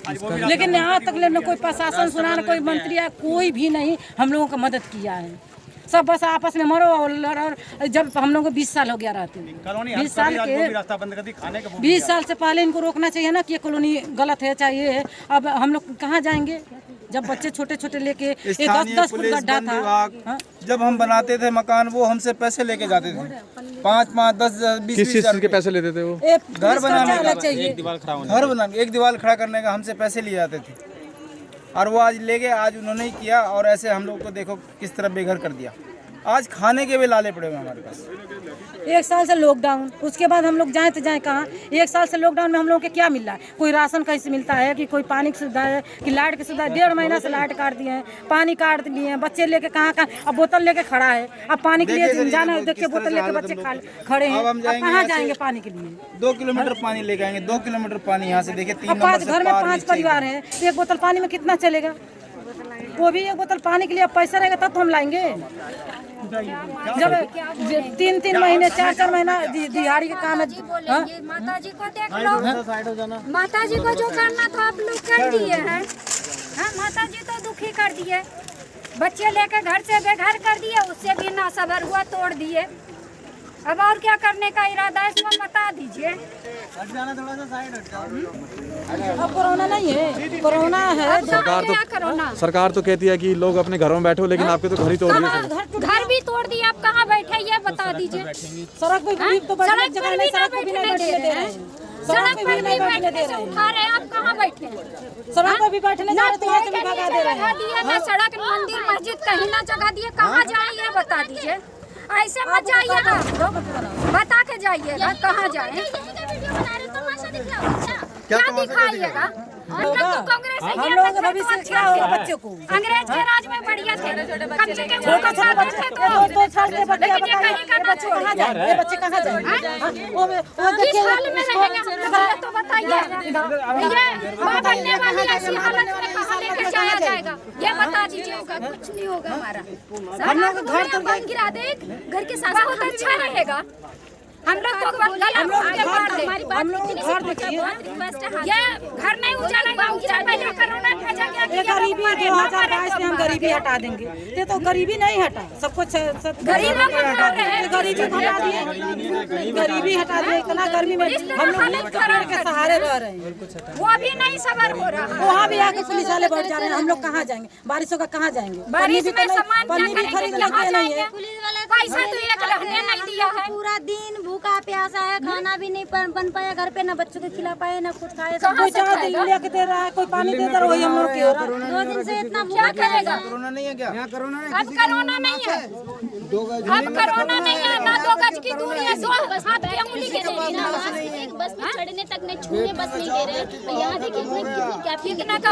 लेकिन यहाँ तक न कोई प्रशासन सुना, न कोई मंत्री या कोई भी नहीं हम लोगों का मदद किया है। सब बस आपस में मरो और लड़ो। जब हम लोग को 20 साल हो गया रहते, 20 साल के 20 साल से पहले इनको रोकना चाहिए ना कि ये कॉलोनी गलत है, चाहिए। अब हम लोग कहाँ जाएंगे जब बच्चे छोटे छोटे लेके 10-10 फुट गड्ढा था। जब हम बनाते थे मकान वो हमसे पैसे लेके जाते थे, 5-5, 10-20 किस चीज़ के पैसे लेते थे वो? घर बनाने का, घर बनाने, एक दीवार खड़ा करने का हमसे पैसे लिए जाते थे, और वो आज ले गए, आज उन्होंने ही किया। और ऐसे हम लोग को देखो किस तरह बेघर कर दिया। आज खाने के भी लाले पड़े हुए हमारे पास। 1 साल से लॉकडाउन, उसके बाद हम लोग जाएँ तो जाएँ कहाँ? 1 साल से लॉकडाउन में हम लोगों के क्या मिल रहा है? कोई राशन कहीं से मिलता है कि कोई पानी की सुविधा है कि लाइट की सुविधा है? 1.5 महीना से लाइट काट दिए हैं, पानी काट दिए हैं, बच्चे लेके कहाँ अब बोतल लेके खड़ा है। अब पानी के लिए जाना है, देखिए बोतल लेके बच्चे खड़े हैं, अब कहाँ जाएंगे पानी के लिए? 2 किलोमीटर पानी लेके आएंगे, 2 किलोमीटर पानी यहाँ से देखिए। 3 घर में 5 परिवार हैं, तो 1 बोतल पानी में कितना चलेगा? वो भी 1 बोतल पानी के लिए अब पैसा रहेगा तब तो हम लाएंगे। जब 3-3 महीने 4-4 महीना दिहाड़ी का काम है। माता जी को देख लो, माता जी को जो करना था आप लोग कर दिए हैं। हाँ, माता जी तो दुखी कर दिए, बच्चे लेकर घर से बेघर कर दिए, उससे भी ना सबर हुआ, तोड़ दिए। अब और क्या करने का इरादा है इसमें बता दीजिए। अब कोरोना नहीं है, कोरोना है। सरकार तो कहती है कि लोग अपने घरों में बैठो, लेकिन आपके तो घर ही तोड़ दिए। घर भी तोड़ दिए, आप कहाँ बैठे ये बता दीजिए। सड़क पे भी तो सड़क पर नहीं बैठने से उठा रहे हैं, आप कहाँ बैठे हैं? सड़क पर भी बैठने जा रहे तो यहाँ से भी भगा दे रहे हैं। ना सड़क, मंदिर, मस्जिद कहीं ना जगह दिए, कहाँ जाए ये बता दीजिए। ऐसे मत जाइएगा, बता के जाइएगा कहाँ जाए। क्या दिखाइएगा? हम लोग तो कांग्रेस से हम लोग भविष्य क्या होगा बच्चों को? अंग्रेज के राज में बढ़िया थे, कम से कम छोटे छोटे बच्चे दो साल के बच्चे कहाँ जाए? ये बच्चे कहाँ जाए? वो किस हाल में रहेंगे हम लोग तो बताइए। ये माँ बनने वाली ऐसी हालत में कहाँ लेकर जाया जाएगा ये बता दीजिएगा। कुछ नहीं होगा हमारा। हम लोग घर तो बन गिरा दे, घर के साथ बहुत अच्छा रहेगा। हम लोग को हम लोग घर देखिए, ये घर नहीं उजालेगा, पहले कोरोना भेजा गया कि गरीबी 2022 में हम गरीबी हटा देंगे। ये तो गरीबी नहीं हटा, सब कुछ गरीबी हटा दिए, गरीबी हटा दिए। इतना गर्मी में हम लोग कपड़े के सहारे रह रहे हैं, वो भी नहीं सबर हो रहा। वहाँ भी आके पुलिस वाले बैठ जा रहे हैं। हम लोग कहाँ जाएंगे? बारिश होगा कहाँ जाएंगे? बारिश में सामान पन्नी भी खरीद लेते नहीं है। पैसा तो एक रहने नहीं दिया है। पूरा दिन भूखा प्यासा है, खाना भी नहीं बन पाया घर पे, ना बच्चों को खिला पाए ना खुद खाए। कोई चाय लेके दे रहा है, कोई पानी दे रहा है, वही हम लोग की हो रहा है। 2 दिन से इतना क्या करेगा? कोरोना नहीं है क्या? अब कोरोना नहीं है, अब कोरोना नहीं है। ना 2 गज की दूरी है, 2 हाथ की उंगली के एक बस में चढ़ने तक नहीं, छूने बस नहीं दे रहे। यहाँ देखिए कितना का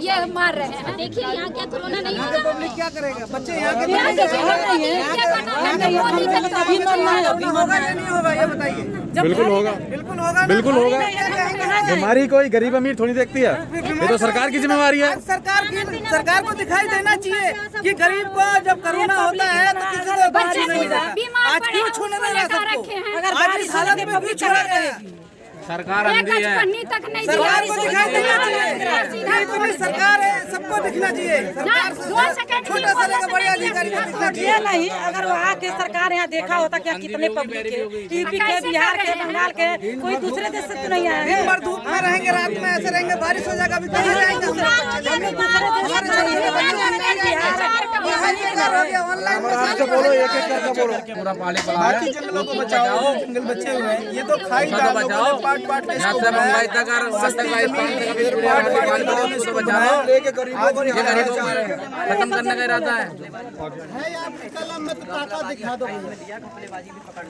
ये मार रहे हैं। देखिए यहाँ क्या कोरोना नहीं है। पब्लिक क्या करेगा? बच्चे यहाँ के नहीं होगा, ये बताइए। बिल्कुल होगा, बिल्कुल होगा, बिल्कुल होगा। बीमारी कोई गरीब अमीर थोड़ी देखती है, ये तो सरकार की जिम्मेवारी है। सरकार को दिखाई देना चाहिए कि गरीब को जब कोरोना होता है तो किसी को बाहर नहीं मिलता। आज क्यों छूने लगा सबको? अगर बारिश हालत में भी छोड़ा रहेगी। सरकार अंधी है, तक नहीं सरकार को दिखाई देना चाहिए। इतनी सरकार है, सबको दिखना चाहिए। छोटा सा लेकर बड़े अधिकारी को दिखना चाहिए। ये नहीं, अगर वहाँ के सरकार यहाँ देखा होता क्या कितने पब्लिक है, यूपी के, बिहार के, बंगाल के, कोई दूसरे देश से तो नहीं आया है। दिन भर धूप में रहेंगे, रात में ऐसे रहेंगे, बारिश हो जाएगा, अभी कहाँ जाएंगे? बोलो एक एक करके बोलो। पूरा पानी बाकी जंगलों को बचाओ, जंगल बचे हुए हैं, ये तो खाई बचाओ। पार्ट के इसको मुंबई तक और वहाँ तक लेके गरीबों को खत्म करने का इरादा है। कलम में तो ताकत दिखा दो।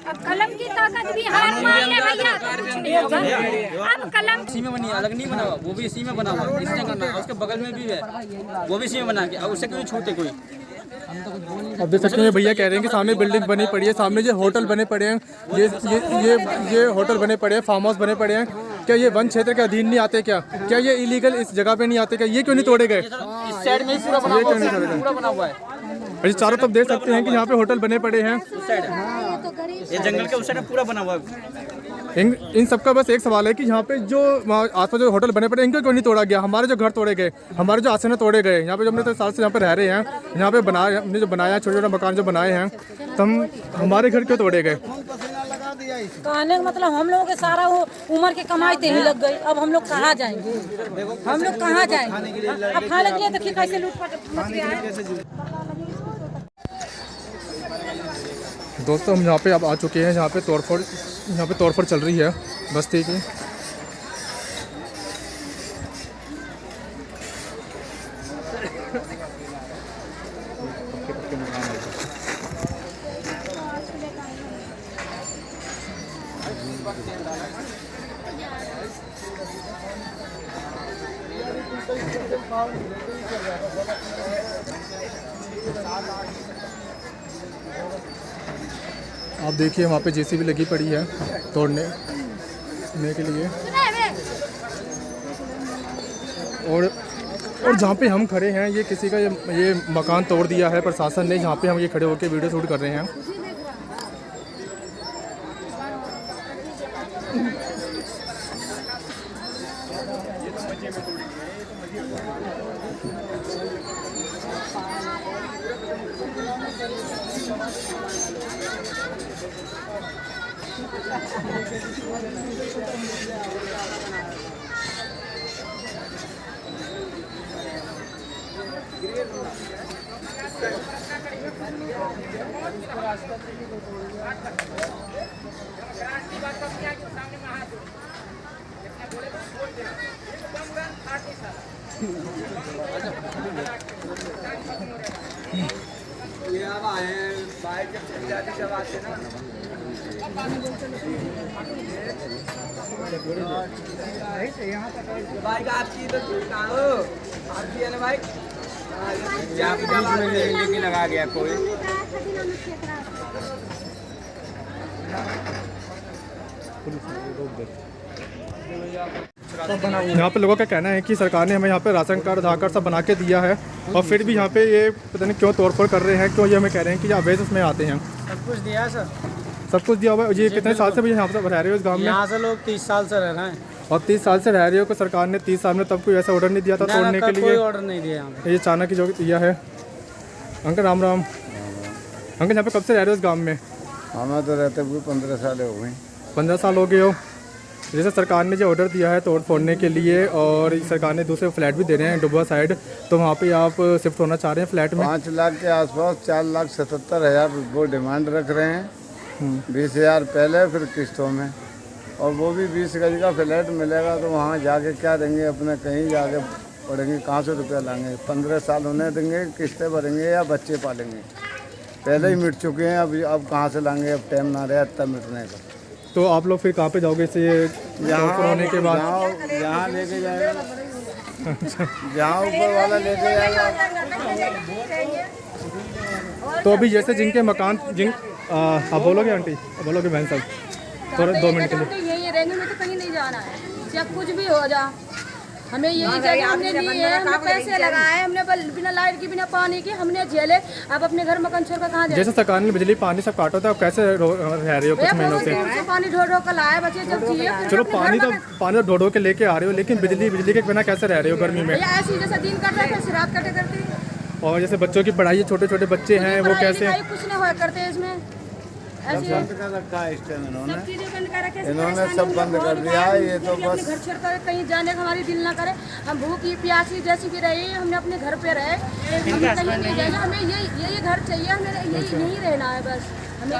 अब कलम की ताकत भी हार मान ले भैया, कुछ नहीं होगा। अब कलम इसी में बनी, अलग नहीं बना हुआ, वो भी इसी में बना हुआ, इसी जगह में, उसके बगल में भी है, वो भी इसी में बना के। अब उससे क्यों छूटे कोई? अब देख सकते हैं भैया कह रहे हैं कि सामने बिल्डिंग बनी पड़ी है, सामने जो होटल बने पड़े हैं, ये होटल बने पड़े हैं, फार्म हाउस बने पड़े हैं। क्या ये वन क्षेत्र के अधीन नहीं आते? क्या ये इलीगल इस जगह पे नहीं आते? क्या ये क्यों नहीं तोड़े गए? इस साइड में ही पूरा बना हुआ है, पूरा बना हुआ है। चारों तरफ देख सकते हैं कि यहाँ पे होटल बने पड़े हैं। ये जंगल के उस साइड पूरा बना हुआ है। इन सबका बस एक सवाल है कि यहाँ पे जो आसपास जो होटल बने पड़े इनको क्यों नहीं तोड़ा गया? हमारे जो घर तोड़े गए, हमारे जो आसने तोड़े गए, यहाँ पे जो हमने तो साल से यहाँ पे रह रहे हैं, यहाँ पे हमने जो बनाया, छोटे छोटे मकान जो बनाए हैं, तो हमारे घर क्यों तोड़े गए? कहने का मतलब हम लोगों के सारा वो उम्र की कमाई तो ही लग गई। अब हम लोग कहाँ जाएंगे? हम लोग कहाँ जाएंगे? अब खाने के लिए देखिए कैसे लूटपाट मच गया है। दोस्तों हम यहाँ पे अब आ चुके हैं, यहाँ पे तोड़फोड़ चल रही है बस्ती की। आप देखिए वहाँ पे जेसीबी लगी पड़ी है तोड़ने के लिए। और जहाँ पे हम खड़े हैं ये किसी का ये मकान तोड़ दिया है प्रशासन ने, जहाँ पे हम ये खड़े होकर वीडियो शूट कर रहे हैं। बाइक आपकी तो कहाँ हो? आपकी है ना बाइक? लेके लगा गया कोई। यहाँ पे लोगों का कहना है कि सरकार ने हमें यहाँ पे राशन कार्ड आधार कार्ड सब बना के दिया है और फिर भी यहाँ पे ये पता नहीं क्यों तोड़फोड़ कर रहे हैं, क्यों ये हमें कह रहे हैं कि अवैध उसमें आते हैं। सब कुछ दिया सर, सब कुछ दिया हुआ है। ये कितने साल से भी यहाँ पर रह रहे हो इस गाँव में? यहाँ से लोग 30 साल से रह रहे हैं। और 30 साल से रह रहे हो कि सरकार ने 30 साल में तब कोई ऐसा ऑर्डर नहीं दिया था तोड़ने के लिए? कोई ऑर्डर नहीं दिया यहाँ पे। ये अचानक जो दिया है। अंकल राम राम। अंकल यहाँ पे कब से रह रहे हो इस गाँव में? हमें तो रहते हुए 15 साल हो गए। 15 साल हो गए हो। जैसे सरकार ने जो ऑर्डर दिया है तोड़ फोड़ने के लिए और सरकार ने दूसरे फ्लैट भी दे रहे हैं डुबा साइड, तो वहाँ पे आप शिफ्ट होना चाह रहे हैं फ्लैट में? 5 लाख के आसपास 4,77,000 वो डिमांड रख रहे हैं। 20,000 पहले, फिर किस्तों में, और वो भी 20 गज का फ्लैट मिलेगा तो वहाँ जाके क्या देंगे? अपने कहीं जाके पढ़ेंगे, कहाँ से रुपया लाएंगे? 15 साल उन्हें देंगे, किस्तें भरेंगे या बच्चे पालेंगे? पहले ही मिट चुके हैं, अब कहाँ से लाएंगे? अब टाइम ना रहा इतना मिटने का। तो आप लोग फिर कहाँ पे जाओगे इसे होने के बाद? जहाँ लेके जाएगा, जहाँ ऊपर वाला लेके जाएगा। तो अभी जैसे जिनके मकान आप बोलोगे आंटी, बोलोगे बहन साहब, थोड़ा 2 मिनट के लिए। यही रहेंगे, मैं तो कहीं नहीं जाना है, चाहे कुछ भी हो जा, हमें यही जगह हमने ली है, हमने पैसे लगाए, हमने बिना लाइट की बिना पानी की हमने झेले, अब अपने घर मकान छोड़ कर कहाँ जाए? जैसे सरकार ने बिजली पानी सब काटा था, अब कैसे रह रहे हो कुछ महीनों से? पानी ढो कर लाया बच्चे जब चाहिए। चलो पानी तो ढो के लेके आ रहे हो, लेकिन बिजली के बिना कैसे रह रहे हो गर्मी में? ऐसी जैसे दिन कर रहे थे रात कटे करते। और जैसे बच्चों की पढ़ाई, छोटे छोटे बच्चे हैं वो कैसे? कुछ नहीं हुआ करते इसमें, बंद कर रखा है इस टाइम इन्होंने सब बंद कर दिया है। ये तो बस घर छोड़ कर कहीं जाने का हमारी दिल ना करे, हम भूखी प्यासी जैसी भी रही, हमने अपने घर पे रहे, हम कहीं नहीं जाएंगे, हमें यही घर चाहिए, हमें यही रहना है बस, हमें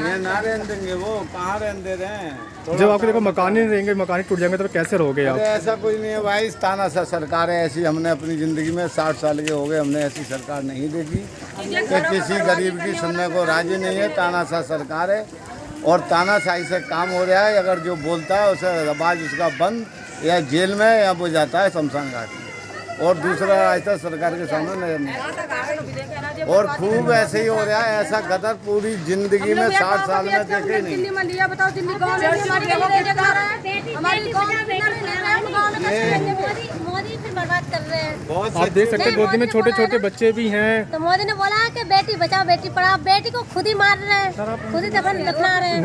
ये ना रहने देंगे, वो कहाँ रहने दे रहे हैं? जब आपके देखो मकान ही रहेंगे, मकान टूट जाएंगे तो कैसे रहोगे आप? ऐसा कुछ नहीं है भाई, तानाशाह सरकार है ऐसी, हमने अपनी ज़िंदगी में 60 साल के हो गए, हमने ऐसी सरकार नहीं देखी कि किसी गरीब की सुनने को राजी नहीं है। तानाशाह सरकार है और तानाशाही से काम हो रहा है। अगर जो बोलता है उसे आवाज़ उसका बंद या जेल में या वो जाता है शमशान घाट में, और दूसरा रास्ता सरकार के सामने नजर नहीं। और खूब ऐसे ही हो रहा है, ऐसा गदर पूरी जिंदगी में 60 साल में देखे नहीं। दिल्ली में लिया, बताओ दिल्ली गाँव में हमारी गाँव में मोदी फिर बर्बाद कर रहे हैं। आप देख सकते हैं गोदी में छोटे छोटे बच्चे भी हैं। तो मोदी ने बोला है कि बेटी बचाओ बेटी पढ़ाओ, बेटी को खुद ही मार रहे हैं, खुद ही दफना रहे हैं।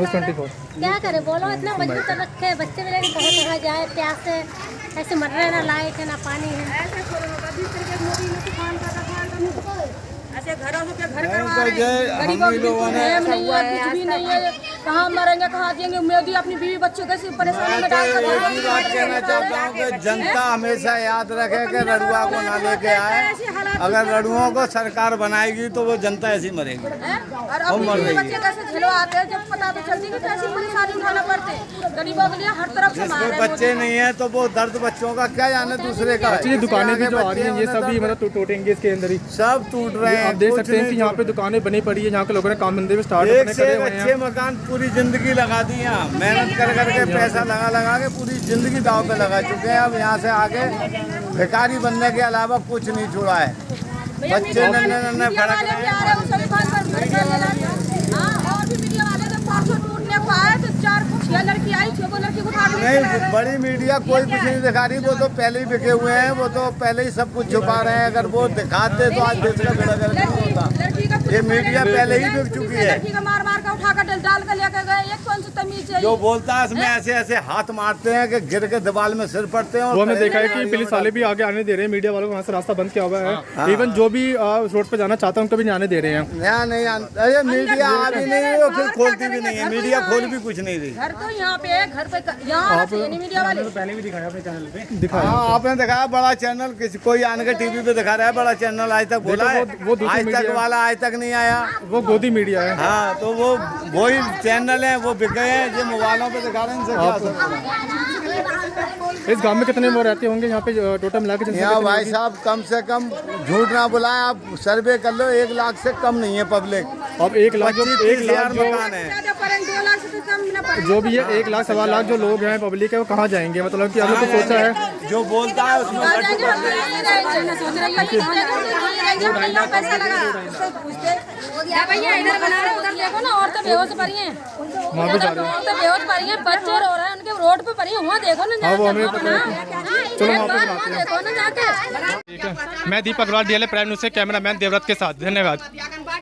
क्या करें बोलो, इतना मजबूत रखे बच्चे मेरे कहाँ जाए, प्यास से ऐसे मर रहे, ना लाइट है ना पानी है। ऐसे घरों से घर करवा रहे हैं, गरीबों को नहीं है, कुछ भी नहीं है, कहाँ मरेंगे कहाँ जिएंगे? मोदी अपनी बीवी बच्चों को परेशानी में डाल कर बात कहना चाहता हूँ कि जनता हमेशा याद रखे कि रड़ुआ को ना लेके आए। अगर रड़ुओं को सरकार बनाएगी तो वो जनता ऐसी मरेगी और मर रही बच्चे कैसे झेलो आते हैं, जब पता तो चलती है कैसी परेशानी उठाना पड़ते हैं गरीबों के लिए, हर तरफ से मार जिसमें बच्चे नहीं है तो वो दर्द बच्चों का क्या जाने दूसरे का। ये दुकानें भी जो आ रही हैं ये सब भी मतलब टूटेंगे इसके अंदर ही, सब टूट रहे हैं। आप देख सकते हैं कि यहाँ पे दुकानें बनी पड़ी है, यहाँ के लोगों ने काम धंधे भी स्टार्ट एक से अच्छे मकान पूरी जिंदगी लगा दी हैं, मेहनत कर करके पैसा लगा के पूरी जिंदगी दाव पे लगा चुके हैं। अब यहाँ से आगे भिखारी बनने के अलावा कुछ नहीं छोड़ा है। बच्चे नन्हे फड़क रहे हैं। नहीं, बड़ी मीडिया कोई कुछ नहीं दिखा रही, वो तो पहले ही बिके हुए हैं, वो तो पहले ही सब कुछ छुपा रहे हैं। अगर वो दिखाते तो आज देश का बेड़ा गर्क नहीं होता। ये मीडिया पहले ही बिक चुकी है। मार मार कर उठा कर डाल कर लेकर गए, एक कौन सी तमीज है? जो बोलता है इसमें ऐसे ऐसे हाथ मारते हैं कि गिर के दीवार में सिर पड़ते हैं। वो हमने देखा है कि पुलिस वाले भी आगे आने दे रहे हैं, मीडिया वालों को वहाँ से रास्ता बंद किया हुआ है। इवन जो भी रोड पे जाना चाहता है उनको भी नहीं आने दे रहे हैं। यहाँ नहीं, अरे मीडिया आ भी नहीं है, फिर खोलती भी नहीं है, मीडिया खोल भी कुछ नहीं रही। घर तो यहाँ पे, घर पे यहाँ मीडिया वाले पहले भी दिखाया अपने चैनल पे, दिखाया आपने दिखाया बड़ा चैनल, किसी कोई आने के टीवी पे दिखा रहा है बड़ा चैनल, आज तक बोला है, आज तक वाला आज तक नहीं आया, वो गोदी मीडिया है। हाँ, तो वो वही चैनल है, वो बिक गए हैं, जो मोबाइलों पे दिखा रहे हैं, इनसे क्या इस गांव में कितने वो रहते होंगे यहाँ पे टोटल मिला के? यहाँ भाई साहब कम से कम झूठ ना बुलाए, आप सर्वे कर लो, 1 लाख से कम नहीं है पब्लिक। अब 1 लाख जो 1 लाख मकान है, जो भी है 1 लाख 1.25 लाख जो लोग हैं पब्लिक है वो कहाँ जाएंगे? मतलब कि आपने कुछ सोचा है? जो बोलता है उसमें भैया इधर बना रहे उधर देखो ना, औरतें बेहोश पड़ी हैं, औरतें बेहोश पड़ी हैं, बच्चे रो रहे हैं, उनके रोड पे पड़ी हैं, वहाँ देखो ना हाँ, वो हमें पता है। चलो वहाँ पे वहाँ देखो ना जाके। ठीक है, मैं दीपक अग्रवाल, DLA प्राइम न्यूज़ से कैमरामैन देवव्रत के साथ, धन्यवाद।